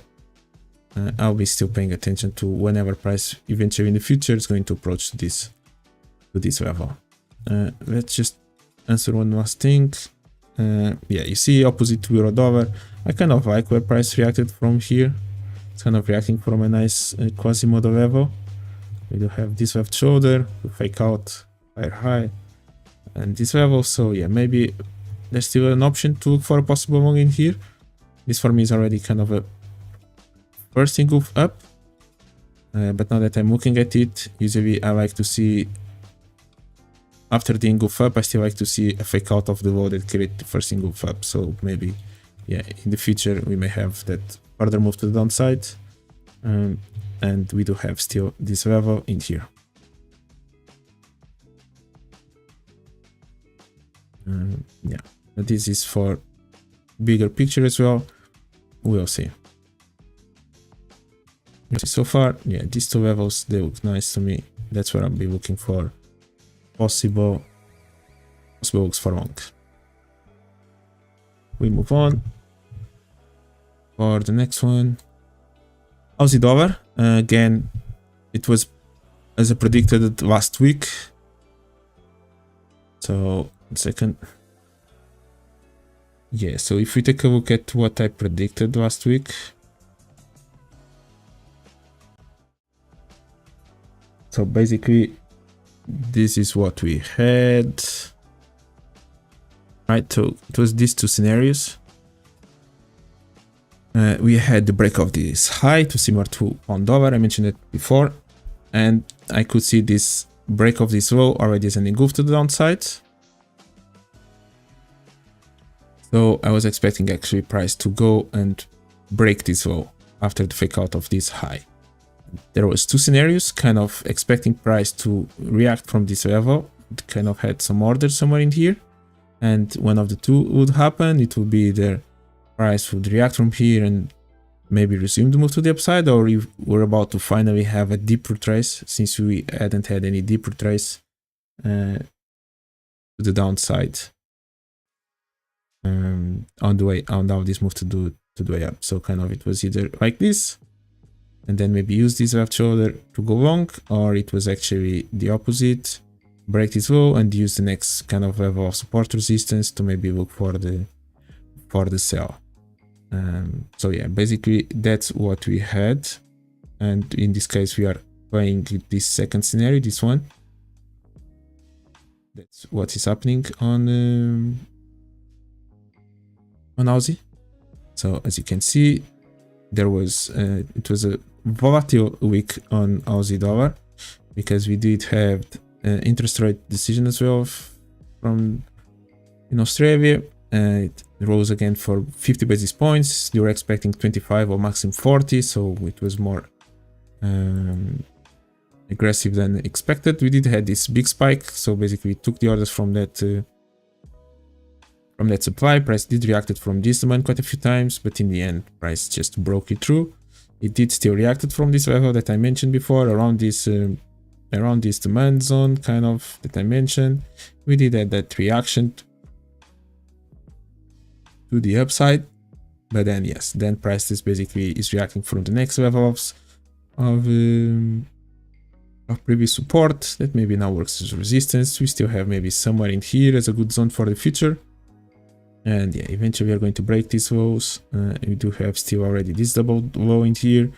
I'll be still paying attention to whenever price eventually in the future is going to approach this level. Let's just answer one last thing. Yeah, you see opposite to euro dollar. I kind of like where price reacted from here. It's kind of reacting from a nice Quasimodo level. We do have this left shoulder to fake out higher high and this level. So yeah, maybe there's still an option to look for a possible long in here. This for me is already kind of a first engulf up, but now that I'm looking at it, usually I like to see after the engulf up, I still like to see a fake out of the low that created the first engulf up. So maybe, yeah, in the future we may have that further move to the downside, and we do have still this level in here. Yeah, but this is for bigger picture as well. We'll see. So far, yeah, these two levels, they look nice to me. That's where I'll be looking for possible looks for long. We move on for the next one. Aussie dollar. Again, it was as I predicted last week. So 1 second. Yeah, so if we take a look at what I predicted last week. So basically, this is what we had. Right, so it was these two scenarios. We had the break of this high to similar to $1. I mentioned it before, and I could see this break of this low already as an engulf to the downside. So I was expecting actually price to go and break this low after the fake out of this high. There was two scenarios, kind of expecting price to react from this level. It kind of had some order somewhere in here, and one of the two would happen. It would be either price would react from here and maybe resume the move to the upside, or if we're about to finally have a deeper trace, since we hadn't had any deeper trace to the downside on the way on now this move to the way up. So kind of it was either like this and then maybe use this left shoulder to go long, or it was actually the opposite, break this low and use the next kind of level of support resistance to maybe look for the sell. So yeah, basically that's what we had, and in this case we are playing this second scenario, this one. That's what is happening on Aussie. So as you can see, there was it was a volatile week on Aussie dollar, because we did have interest rate decision as well from in Australia. It rose again for 50 basis points. They were expecting 25 or maximum 40, so it was more aggressive than expected. We did have this big spike, so basically we took the orders from that supply. Price did reacted from this demand quite a few times, but in the end price just broke it through. It did still reacted from this level that I mentioned before, around this demand zone kind of that I mentioned. We did have that reaction to the upside, but then yes, then price is basically reacting from the next level of previous support that maybe now works as resistance. We still have maybe somewhere in here as a good zone for the future, and yeah, eventually we are going to break these lows. We do have still already this double low in here,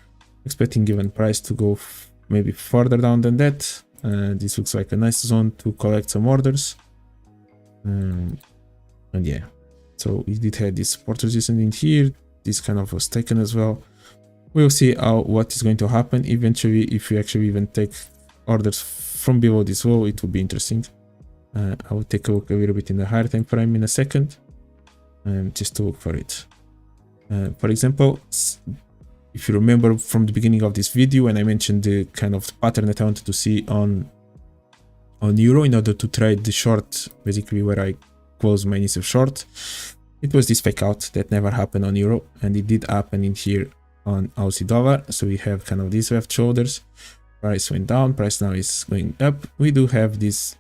expecting given price to go maybe further down than that. This looks like a nice zone to collect some orders, and yeah. So we did have this support resistance in here. This kind of was taken as well. We'll see what is going to happen eventually. If we actually even take orders from below this low, it will be interesting. I will take a look a little bit in the higher time frame in a second, just to look for it. For example, if you remember from the beginning of this video, when I mentioned the kind of pattern that I wanted to see on euro in order to trade the short, basically where I close my initial short, it was this fake out that never happened on euro, and it did happen in here on Aussie dollar. So we have kind of these left shoulders. Price went down, price now is going up. We do have this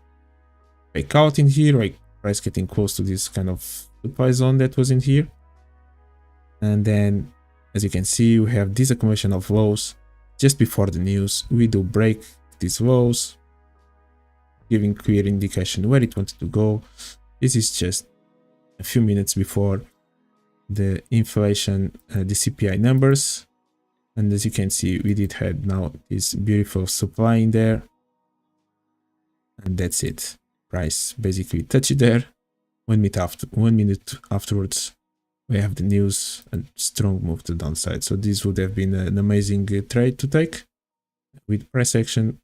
fake out in here, like price getting close to this kind of supply zone that was in here, and then as you can see we have this accumulation of lows just before the news. We do break these lows, giving clear indication where it wanted to go. This is just a few minutes before the inflation, the CPI numbers. And as you can see, we did have now this beautiful supply in there. And that's it. Price basically touched it there. 1 minute afterwards, we have the news and strong move to the downside. So this would have been an amazing trade to take. With price action,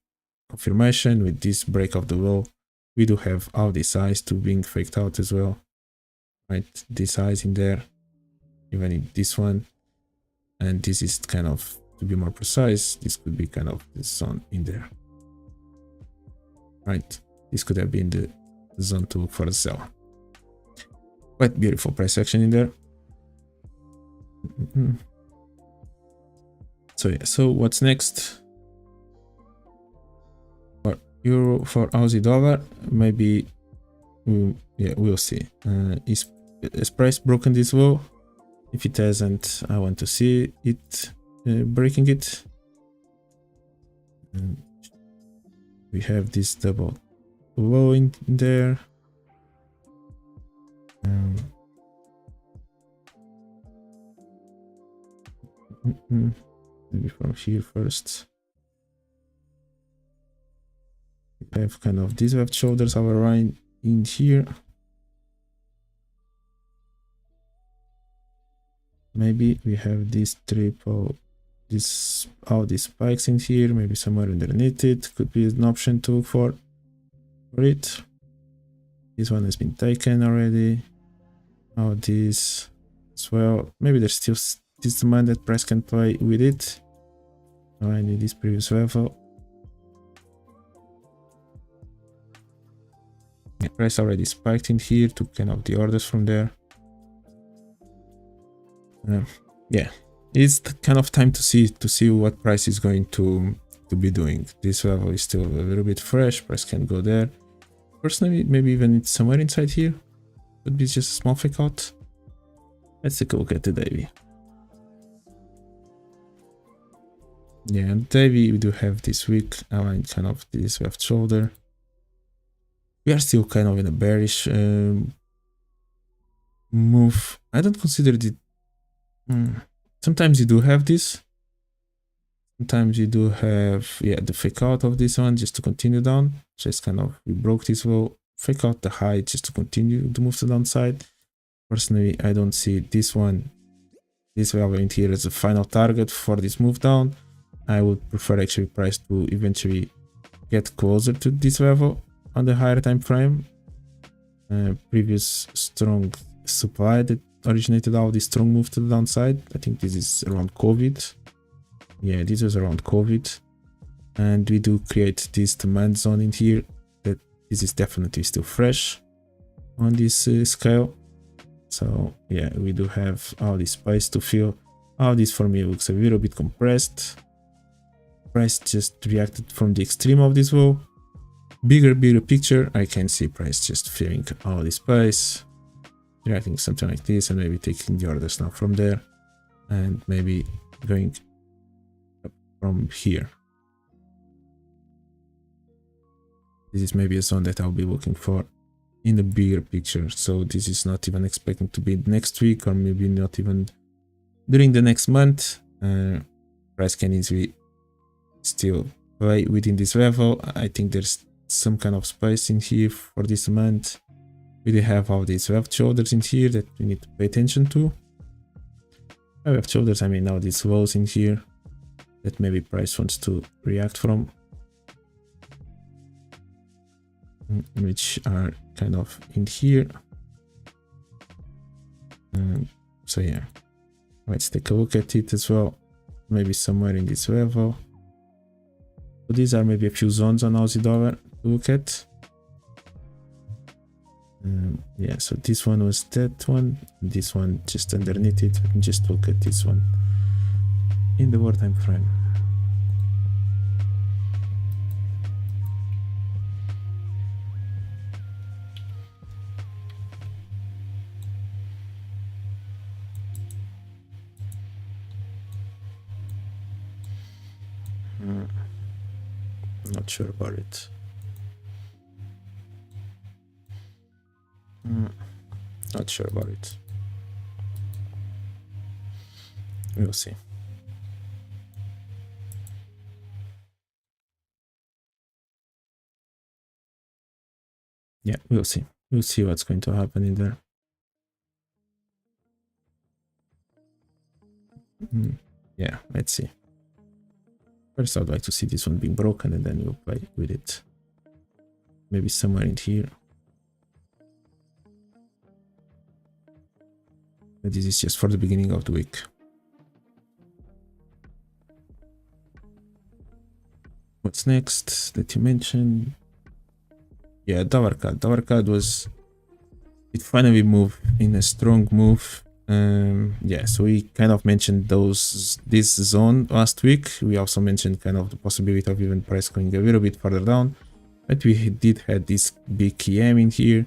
confirmation, with this break of the low, we do have all these highs to being faked out as well, right? These highs in there, even in this one, and this is kind of, to be more precise, this could be kind of the zone in there, right? This could have been the zone to look for a sell. Quite beautiful price action in there. So yeah, so what's next? Euro for Aussie dollar, maybe yeah, we'll see. Is price broken this low? If it hasn't, I want to see it breaking it. We have this double low in there. Maybe from here first. We have kind of these left shoulders our right in here. Maybe we have this triple, all these spikes in here, maybe somewhere underneath it. Could be an option to look for it. This one has been taken already. All these as well. Maybe there's still this demand that price can play with it. Oh, I need this previous level. Yeah, price already spiked in here, took kind of the orders from there. Yeah, it's the kind of time to see what price is going to be doing. This level is still a little bit fresh. Price can go there. Personally, maybe even it's somewhere inside here. Could be just a small fake out. Let's take a look at the daily. Yeah, and daily we do have this week aligned kind of this left shoulder. We are still kind of in a bearish move. I don't consider it. Sometimes you do have this. Sometimes you do have, yeah, the fake out of this one just to continue down. Just kind of, we broke this low, fake out the high just to continue to move to the downside. Personally, I don't see this one, this level in here as a final target for this move down. I would prefer actually price to eventually get closer to this level on the higher time frame. Previous strong supply that originated all this strong move to the downside. I think this is around COVID. Yeah, this was around COVID. And we do create this demand zone in here. That this is definitely still fresh on this scale. So yeah, we do have all this space to fill. All this for me looks a little bit compressed. Price just reacted from the extreme of this wall. Bigger picture, I can see price just filling all this space, reacting something like this, and maybe taking the orders now from there, and maybe going up from here. This is maybe a zone that I'll be looking for in the bigger picture. So this is not even expecting to be next week, or maybe not even during the next month. Price can easily still play within this level. I think there's some kind of space in here for this month. We do have all these left shoulders in here that we need to pay attention to. By left shoulders, I mean now these lows in here that maybe price wants to react from, which are kind of in here. So yeah, let's take a look at it as well. Maybe somewhere in this level. So these are maybe a few zones on Aussie dollar to look at. Yeah, so this one was that one, this one just underneath it. Let me just look at this one in the war time frame. Not sure about it. Not sure about it. We'll see. Yeah, we'll see. We'll see what's going to happen in there. Yeah, let's see. First, I'd like to see this one being broken, and then we'll play with it. Maybe somewhere in here. But this is just for the beginning of the week. What's next that you mentioned? Yeah, dollar CAD. Dollar CAD was... It finally moved in a strong move. Yeah, so we kind of mentioned this zone last week. We also mentioned kind of the possibility of even price going a little bit further down, but we did have this big EM in here,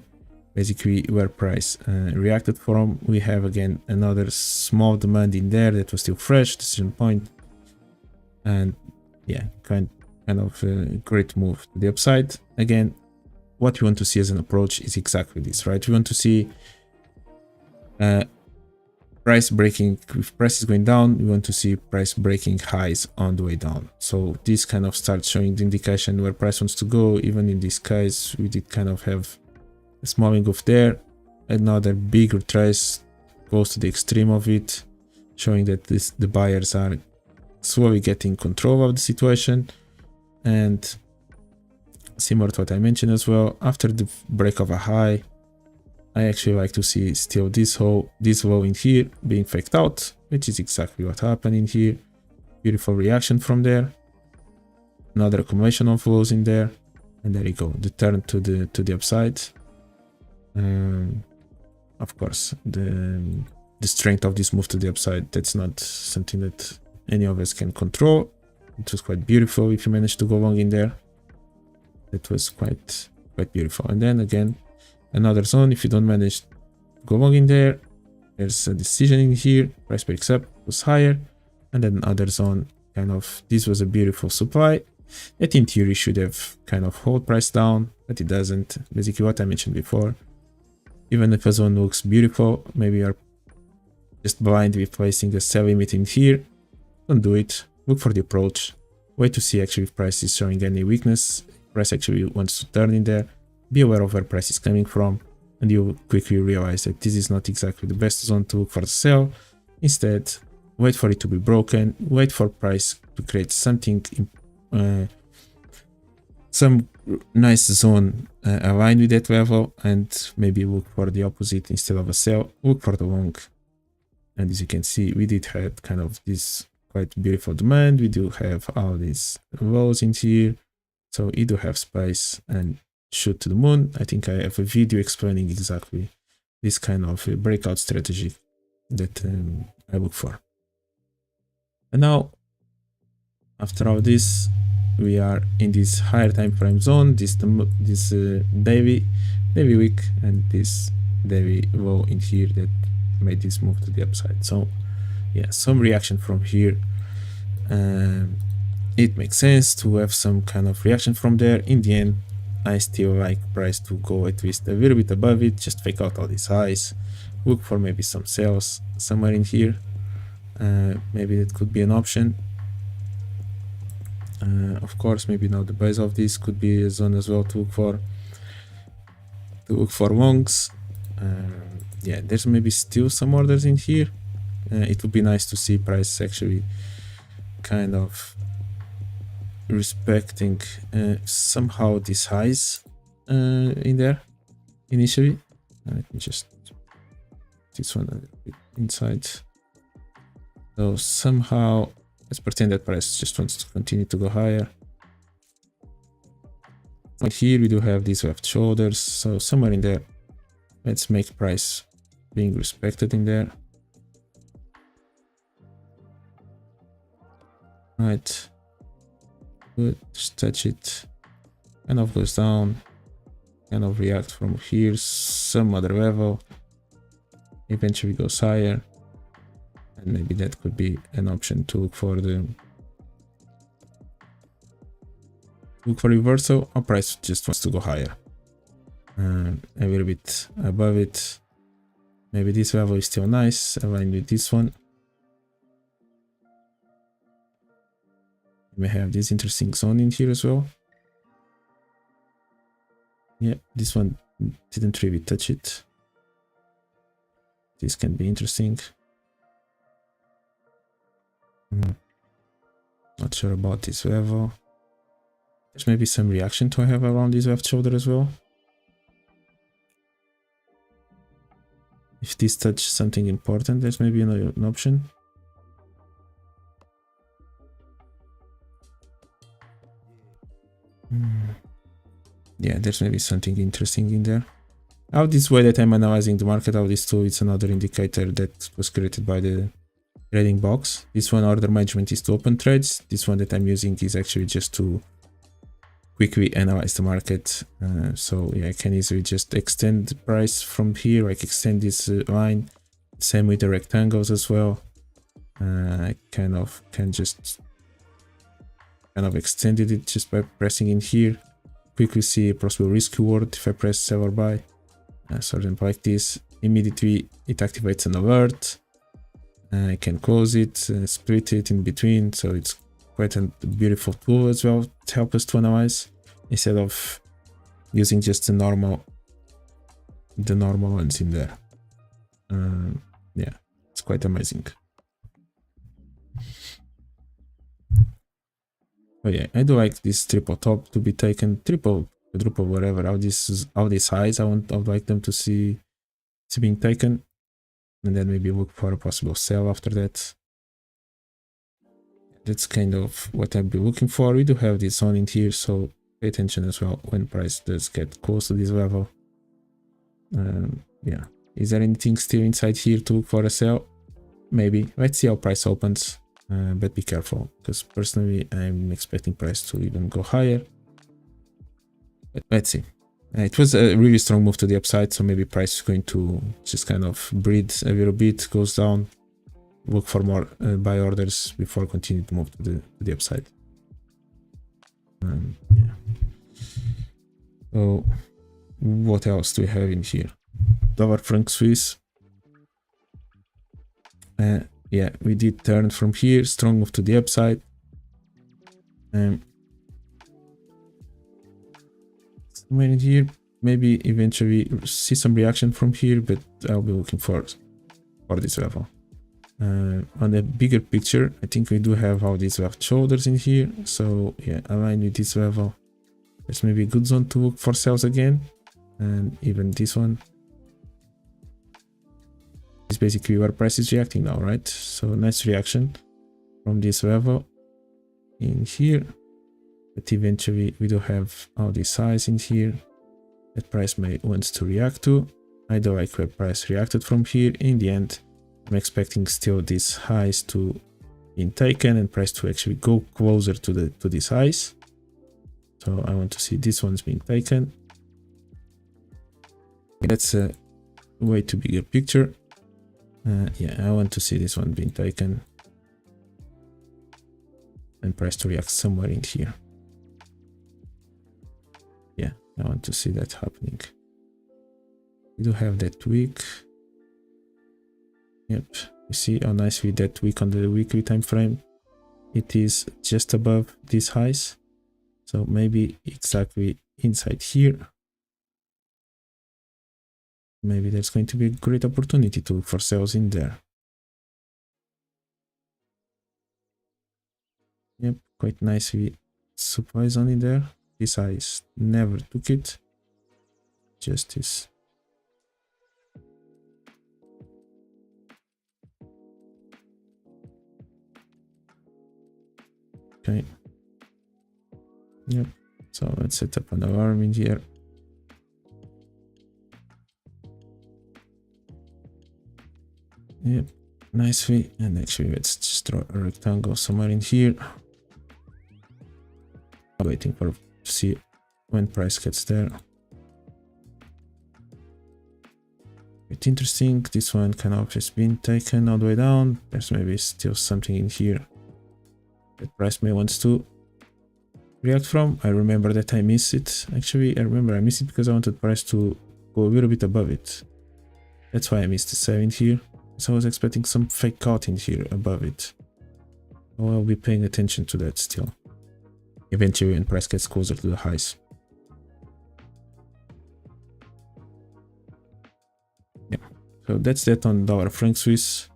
basically where price reacted from. We have again another small demand in there that was still fresh, decision point, and yeah, kind of a great move to the upside. Again, what we want to see as an approach is exactly this, right? We want to see Price breaking, if price is going down, we want to see price breaking highs on the way down. So this kind of starts showing the indication where price wants to go. Even in this case, we did kind of have a small move there. Another big retrace goes to the extreme of it, showing that the buyers are slowly getting control of the situation. And similar to what I mentioned as well, after the break of a high, I actually like to see still this low in here being faked out, which is exactly what happened in here. Beautiful reaction from there. Another accumulation of lows in there, and there you go, the turn to the upside. Of course, the strength of this move to the upside, that's not something that any of us can control. It was quite beautiful if you managed to go long in there. That was quite beautiful. And then again, another zone, if you don't manage to go long in there, there's a decision in here, price breaks up, goes higher, and then another zone, kind of, this was a beautiful supply that in theory should have kind of hold price down, but it doesn't. Basically what I mentioned before, even if a zone looks beautiful, maybe you're just blindly placing a sell limit in here, don't do it. Look for the approach, wait to see actually if price is showing any weakness, price actually wants to turn in there. Be aware of where price is coming from, and you quickly realize that this is not exactly the best zone to look for the sell. Instead, wait for it to be broken, wait for price to create something, some nice zone aligned with that level, and maybe look for the opposite instead of a sell, look for the long. And as you can see, we did have kind of this quite beautiful demand. We do have all these lows in here, so you do have space and shoot to the moon. I think I have a video explaining exactly this kind of breakout strategy that I look for. And now, after all this, we are in this higher time frame zone, this daily week, and this daily low in here that made this move to the upside. So yeah, some reaction from here. It makes sense to have some kind of reaction from there. In the end, I still like price to go at least a little bit above it, just fake out all these highs, look for maybe some sales somewhere in here. Maybe that could be an option. Of course, maybe now the base of this could be a zone as well to look for longs. Yeah, there's maybe still some orders in here. It would be nice to see price actually kind of respecting somehow these highs in there initially. Let me just this one a little bit inside. So somehow let's pretend that price just wants to continue to go higher. Right here we do have these left shoulders, so somewhere in there let's make price being respected in there. Right, good, just touch it, kind of goes down, kind of react from here, some other level, eventually goes higher, and maybe that could be an option to look for reversal, or price just wants to go higher, a little bit above it. Maybe this level is still nice, aligned with this one. We have this interesting zone in here as well. Yeah, this one didn't really touch it. This can be interesting. Not sure about this level. There's maybe some reaction to have around this left shoulder as well. If this touches something important, there's maybe an option. Yeah, there's maybe something interesting in there. How this way that I'm analyzing the market out of this tool, it's another indicator that was created by the trading box. This one, order management, is to open trades. This one that I'm using is actually just to quickly analyze the market. So yeah, I can easily just extend the price from here, like extend this line. Same with the rectangles as well. I kind of can just extended it just by pressing in here. Quickly see a possible risk reward if I press sell or buy. So then like this, immediately it activates an alert. I can close it, split it in between, so it's quite a beautiful tool as well to help us to analyze instead of using just the normal ones in there. Yeah, it's quite amazing. Oh yeah, I do like this triple top to be taken, triple, quadruple, whatever. All these highs, I would like them to see being taken, and then maybe look for a possible sell after that. That's kind of what I'll be looking for. We do have this zone in here, so pay attention as well when price does get close to this level. Yeah, is there anything still inside here to look for a sell? Maybe. Let's see how price opens, but be careful, because personally I'm expecting price to even go higher. But let's see. It was a really strong move to the upside, so maybe price is going to just kind of breathe a little bit, goes down, look for more buy orders before continuing to move to the upside. Yeah. So what else do we have in here? Dollar franc Swiss. Yeah, we did turn from here, strong move to the upside. Somewhere in here, maybe eventually see some reaction from here, but I'll be looking for this level. On the bigger picture, I think we do have all these left shoulders in here, so yeah, align with this level. There's maybe a good zone to look for sells again, and even this one. It's basically where price is reacting now, right? So nice reaction from this level in here, but eventually we do have all these highs in here that price may wants to react to. I do like where price reacted from here. In the end, I'm expecting still these highs to be taken and price to actually go closer to these highs. So I want to see these ones being taken. That's a way too big a picture. Yeah, I want to see this one being taken and price to react somewhere in here. Yeah, I want to see that happening. We do have that week. Yep, you see how nicely that week on the weekly time frame, it is just above these highs. So maybe exactly inside here, maybe there's going to be a great opportunity to look for sales in there. Yep, quite nicely supply zone in there. This highs never took it. Just this. Okay. Yep. So let's set up an alarm in here. Yep. Nicely. And actually let's just draw a rectangle somewhere in here. Waiting for to see when price gets there. It's interesting. This one kind of has been taken all the way down. There's maybe still something in here that price may wants to react from. I remember that I missed it. Actually, I remember I missed it because I wanted price to go a little bit above it. That's why I missed the 7 here. So I was expecting some fake out in here above it. So I'll be paying attention to that still. Eventually when price gets closer to the highs. Yeah. So that's that on dollar franc Swiss.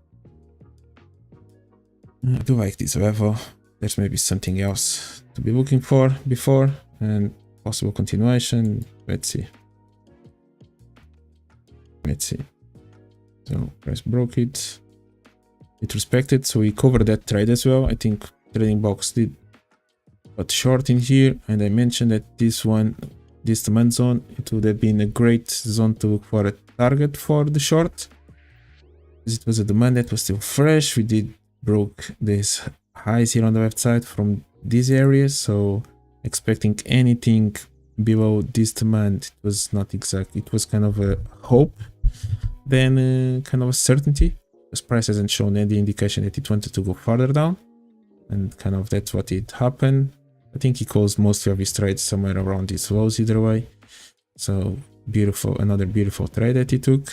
I do like this level. There's maybe something else to be looking for before and possible continuation. Let's see. Let's see. So price broke it. It respected, so we covered that trade as well. I think trading box did got short in here, and I mentioned that this demand zone, it would have been a great zone to look for a target for the short. It was a demand that was still fresh. We did broke this highs here on the left side from these areas, so expecting anything below this demand, it was not exact. It was kind of a hope, then kind of a certainty, because price hasn't shown any indication that it wanted to go further down, and kind of that's what it happened. I think he closed most of his trades somewhere around these lows either way. So beautiful, another beautiful trade that he took.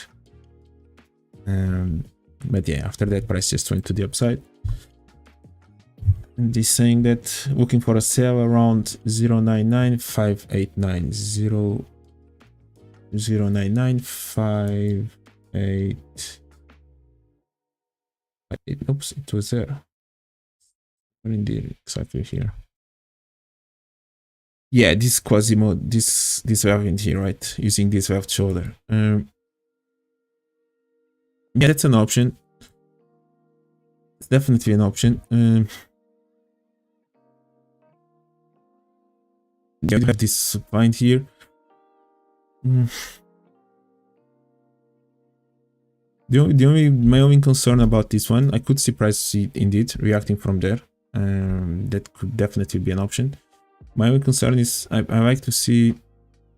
But yeah, after that price just went to the upside. And this saying that looking for a sell around 0.99589, 0.99588. Oops, it was there. What indeed exactly here? Yeah, this Quasimo, this valve in here, right? Using this valve shoulder. Yeah, that's an option. It's definitely an option. Yeah, we have this point here. My only concern about this one, I could see price indeed reacting from there. That could definitely be an option. My only concern is I like to see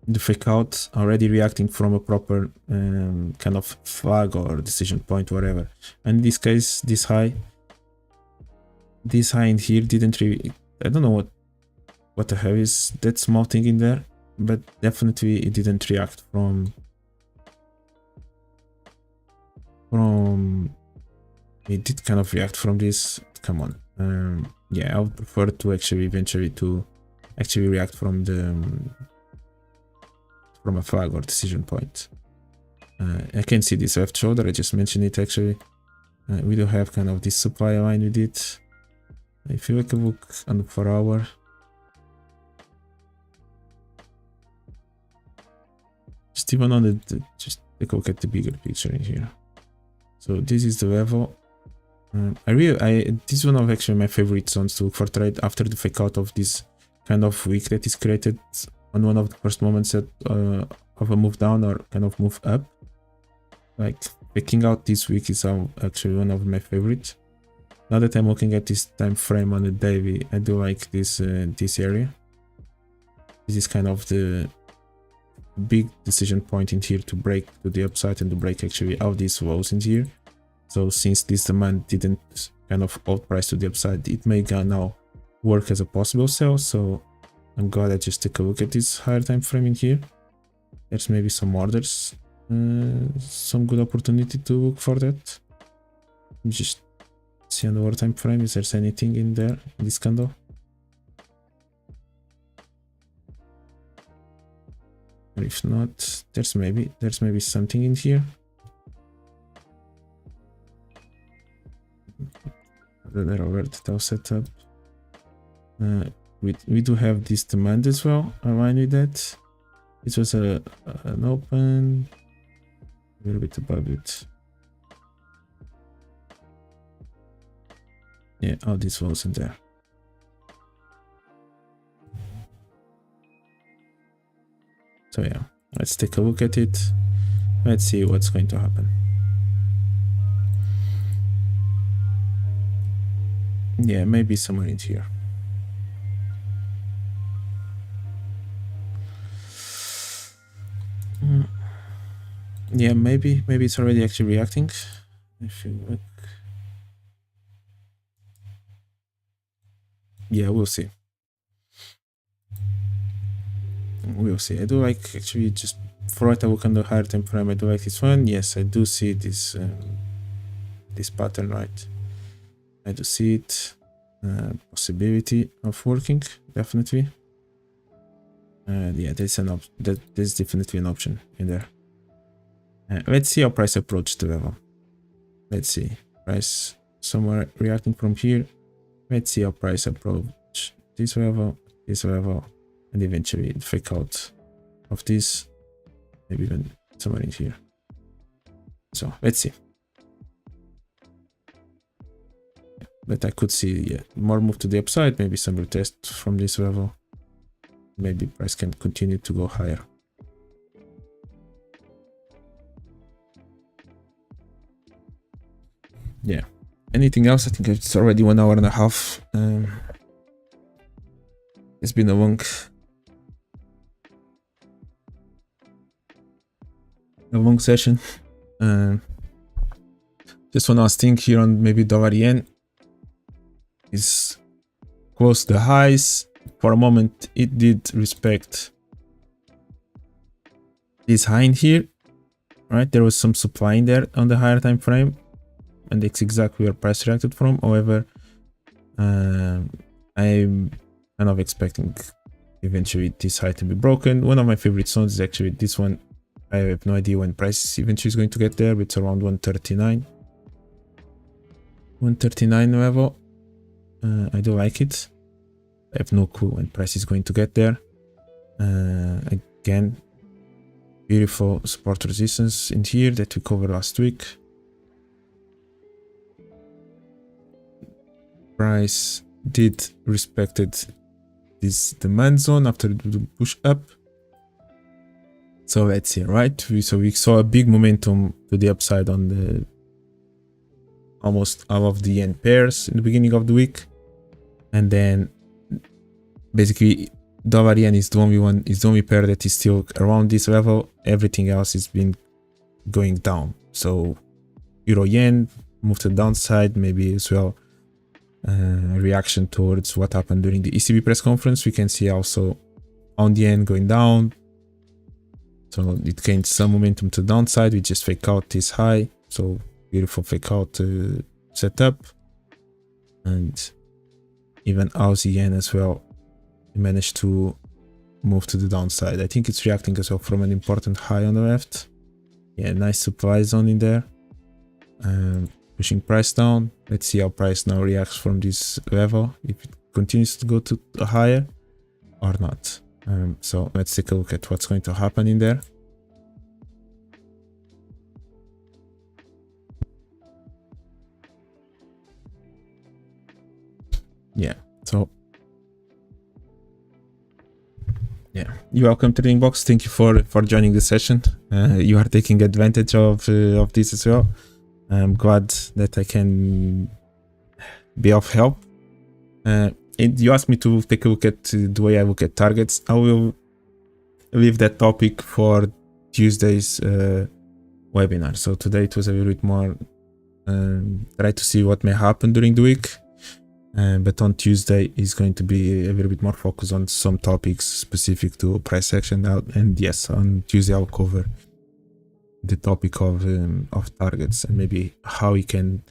the fake out already reacting from a proper kind of flag or decision point, whatever. And in this case, this high in here didn't really, I don't know what the hell is that small thing in there, but definitely it didn't react from it did kind of react from this. Come on. Yeah, I would prefer to actually eventually to actually react from a flag or decision point. I can see this left shoulder, I just mentioned it actually. We do have kind of this supply line with it. If you look on the 4 hour, just even on the just take a look at the bigger picture in here. So this is the level. This is one of actually my favorite zones to look for trade after the fake out of this kind of wick that is created on one of the first moments of a move down or kind of move up. Like faking out this wick is actually one of my favorites. Now that I'm looking at this time frame on the daily, I do like this this area. This is kind of the big decision point in here to break to the upside and to break actually out these lows in here. So since this demand didn't kind of outprice to the upside, it may now work as a possible sell. So I'm glad I just take a look at this higher time frame in here. There's maybe some orders, some good opportunity to look for that. Just see on the lower time frame, is there anything in there in this candle? Or if not, there's maybe something in here. That alert that I'll set up. We do have this demand as well aligned with that. This was an open, a little bit above it. Yeah, all these walls in there. So yeah, let's take a look at it. Let's see what's going to happen. Yeah, maybe somewhere in here. Yeah, maybe it's already actually reacting. If you look. Yeah, we'll see. We'll see. I do like actually just for what I look on the higher time frame. I do like this one. Yes, I do see this this pattern, right? I do see it. Possibility of working, definitely. Yeah, there's definitely an option in there. Let's see how price approach the level. Let's see price somewhere reacting from here. Let's see how price approach this level, and eventually fake out of this, maybe even somewhere in here. So let's see. But I could see more move to the upside, maybe some retest from this level. Maybe price can continue to go higher. Yeah. Anything else? I think it's already 1 hour and a half. It's been a long session. Just one last thing here on maybe dollar yen. Is close to the highs. For a moment it did respect this high in here, right? There was some supply in there on the higher time frame, and that's exactly where price reacted from. However, I'm kind of expecting eventually this high to be broken. One of my favorite zones is actually this one. I have no idea when price eventually is going to get there, but it's around 139. 139 level. I do like it. I have no clue when price is going to get there. Again, beautiful support resistance in here that we covered last week. Price did respected this demand zone after the push up. So let's see, right? So we saw a big momentum to the upside on the almost all of the yen pairs in the beginning of the week, and then basically dollar yen is the only one, is the only pair that is still around this level. Everything else has been going down. So euro yen moved to the downside, maybe as well reaction towards what happened during the ECB press conference. We can see also pound yen going down, so it gained some momentum to the downside. We just fake out this high, so beautiful fake out setup. And even Aussie yen as well managed to move to the downside. I think it's reacting as well from an important high on the left. Yeah, nice supply zone in there, pushing price down. Let's see how price now reacts from this level, if it continues to go to higher or not. So let's take a look at what's going to happen in there. Yeah, so yeah, you're welcome to the inbox. Thank you for joining the session. You are taking advantage of this as well. I'm glad that I can be of help. And you asked me to take a look at the way I look at targets. I will leave that topic for Tuesday's webinar. So today it was a little bit more try to see what may happen during the week. But on Tuesday is going to be a little bit more focused on some topics specific to price action. And yes, on Tuesday I'll cover the topic of targets and maybe how we can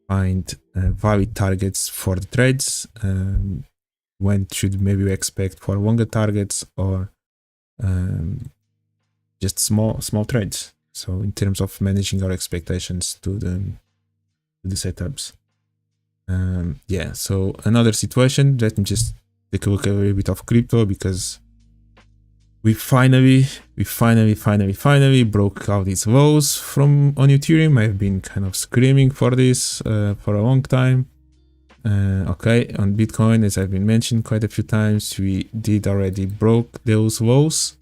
find valid targets for the trades. When should maybe we expect for longer targets or just small trades. So in terms of managing our expectations to the setups. Yeah, so another situation, let me just take a look at a little bit of crypto, because we finally broke out these lows from on Ethereum. I've been kind of screaming for this for a long time. Okay, on Bitcoin, as I've been mentioned quite a few times, we did already broke those lows,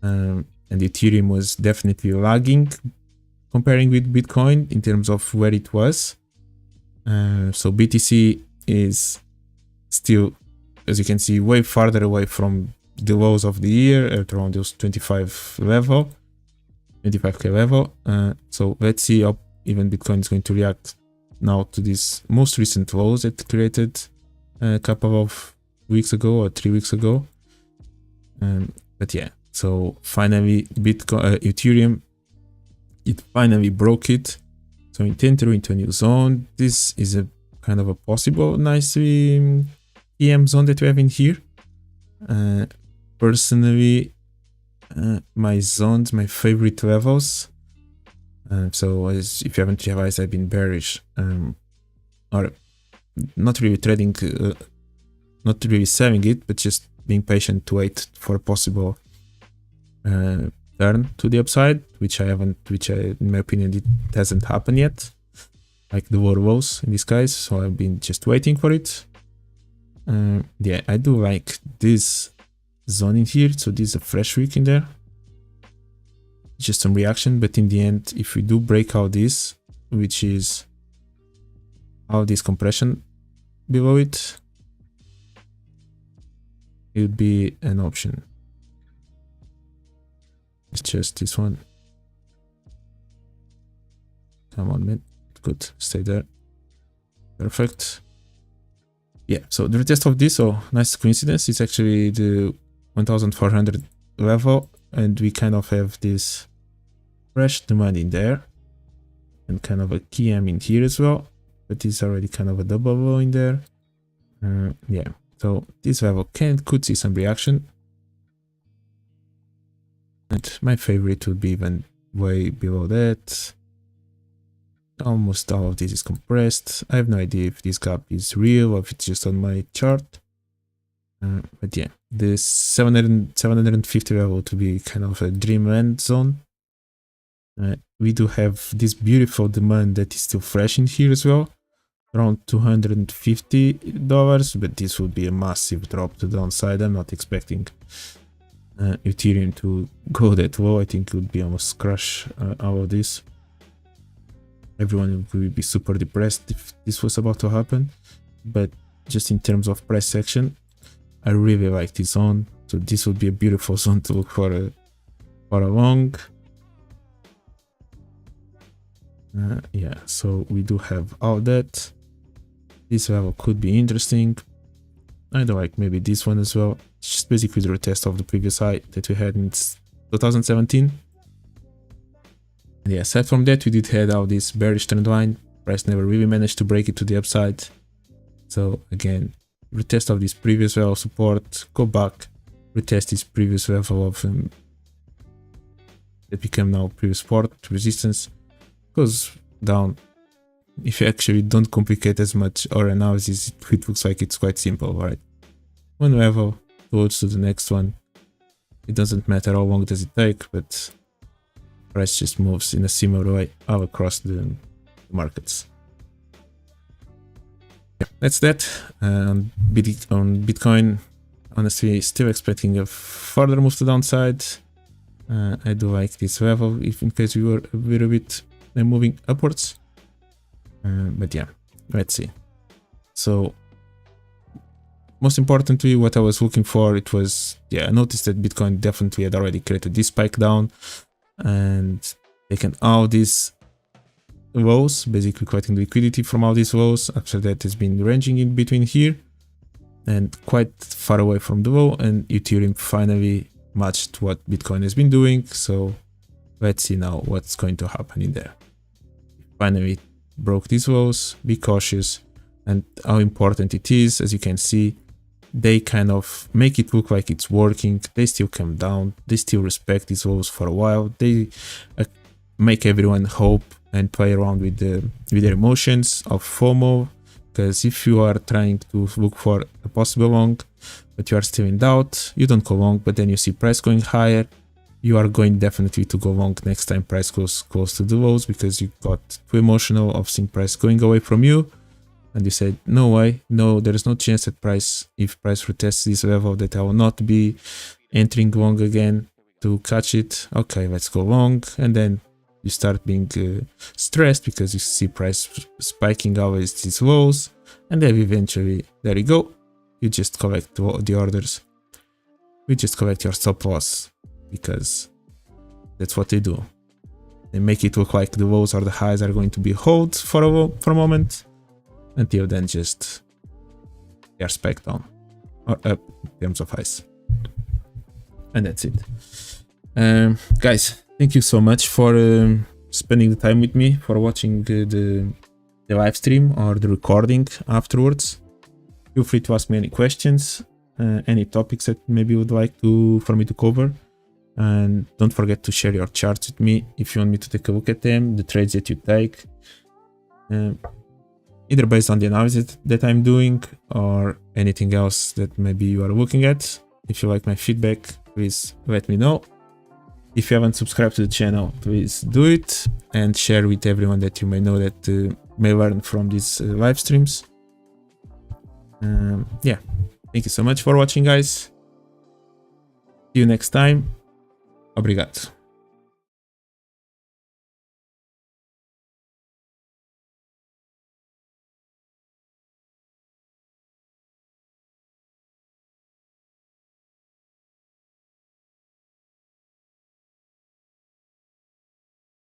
and Ethereum was definitely lagging comparing with Bitcoin in terms of where it was. So BTC is still, as you can see, way farther away from the lows of the year at around those 25k level. So let's see how even Bitcoin is going to react now to these most recent lows it created a couple of weeks ago or 3 weeks ago. But yeah, so finally Ethereum, it finally broke it. So it entered into a new zone. This is a kind of a possible nice EM zone that we have in here. Personally, my zones, my favorite levels. So as if you haven't realized, I've been bearish, or not really trading, not really selling it, but just being patient to wait for a possible turn to the upside, which in my opinion, it hasn't happened yet, like the war lows in this case. So I've been just waiting for it. Yeah, I do like this zone in here. So this is a fresh week in there, just some reaction. But in the end, if we do break out this, which is all this compression below it, it would be an option. Just this one. Come on, man. Good. Stay there. Perfect. Yeah, so the retest of this, oh, nice coincidence. It's actually the 1400 level, and we kind of have this fresh demand in there, and kind of a key M in here as well, but it's already kind of a double low in there. Yeah, so this level could see some reaction, and my favorite would be even way below that. Almost all of this is compressed. I have no idea if this gap is real or if it's just on my chart. But yeah, the 750 level to be kind of a dreamland zone. We do have this beautiful demand that is still fresh in here as well, around $250, but this would be a massive drop to the downside. I'm not expecting Ethereum to go that low. I think it would be almost crush all of this. Everyone would be super depressed if this was about to happen, but just in terms of price action, I really like this zone. So this would be a beautiful zone to look for a long. Yeah, so we do have all that. This level could be interesting. I do like maybe this one as well. It's just basically the retest of the previous high that we had in 2017. And yeah, aside from that, we did have all this bearish trend line. Price never really managed to break it to the upside. So again, retest of this previous level of support, go back, retest this previous level of that became now previous support, resistance, goes down. If you actually don't complicate as much our analysis, it looks like it's quite simple, right? One level goes to the next one. It doesn't matter how long does it take, but price just moves in a similar way all across the markets. Yeah, that's that. On Bitcoin, honestly, still expecting a further move to the downside. I do like this level, if in case we were a little bit moving upwards. But yeah, let's see. So, most importantly, what I was looking for, it was, yeah, I noticed that Bitcoin definitely had already created this spike down and taken all these lows, basically creating liquidity from all these lows. After that, it's been ranging in between here and quite far away from the low, and Ethereum finally matched what Bitcoin has been doing. So let's see now what's going to happen in there. Finally broke these lows. Be cautious, and how important it is, as you can see, they kind of make it look like it's working. They still come down. They still respect these lows for a while. They make everyone hope and play around with their emotions of FOMO. Because if you are trying to look for a possible long, but you are still in doubt, you don't go long, but then you see price going higher, you are going definitely to go long next time price goes close to the lows, because you got too emotional of seeing price going away from you. And you said, no way, no, there is no chance that if price retests this level, that I will not be entering long again to catch it. Okay, let's go long. And then you start being stressed because you see price spiking always these lows. And then eventually, there you go. You just collect the orders. You just collect your stop loss, because that's what they do. They make it look like the lows or the highs are going to be held for a moment. Until then, just they are spiked down or up in terms of highs. And that's it. Guys, thank you so much for spending the time with me, for watching the live stream or the recording afterwards. Feel free to ask me any questions, any topics that maybe you would like for me to cover. And don't forget to share your charts with me if you want me to take a look at them, the trades that you take. Either based on the analysis that I'm doing or anything else that maybe you are looking at. If you like my feedback, please let me know. If you haven't subscribed to the channel, please do it and share with everyone that you may know that may learn from these live streams. Yeah, thank you so much for watching, guys. See you next time. Obrigado.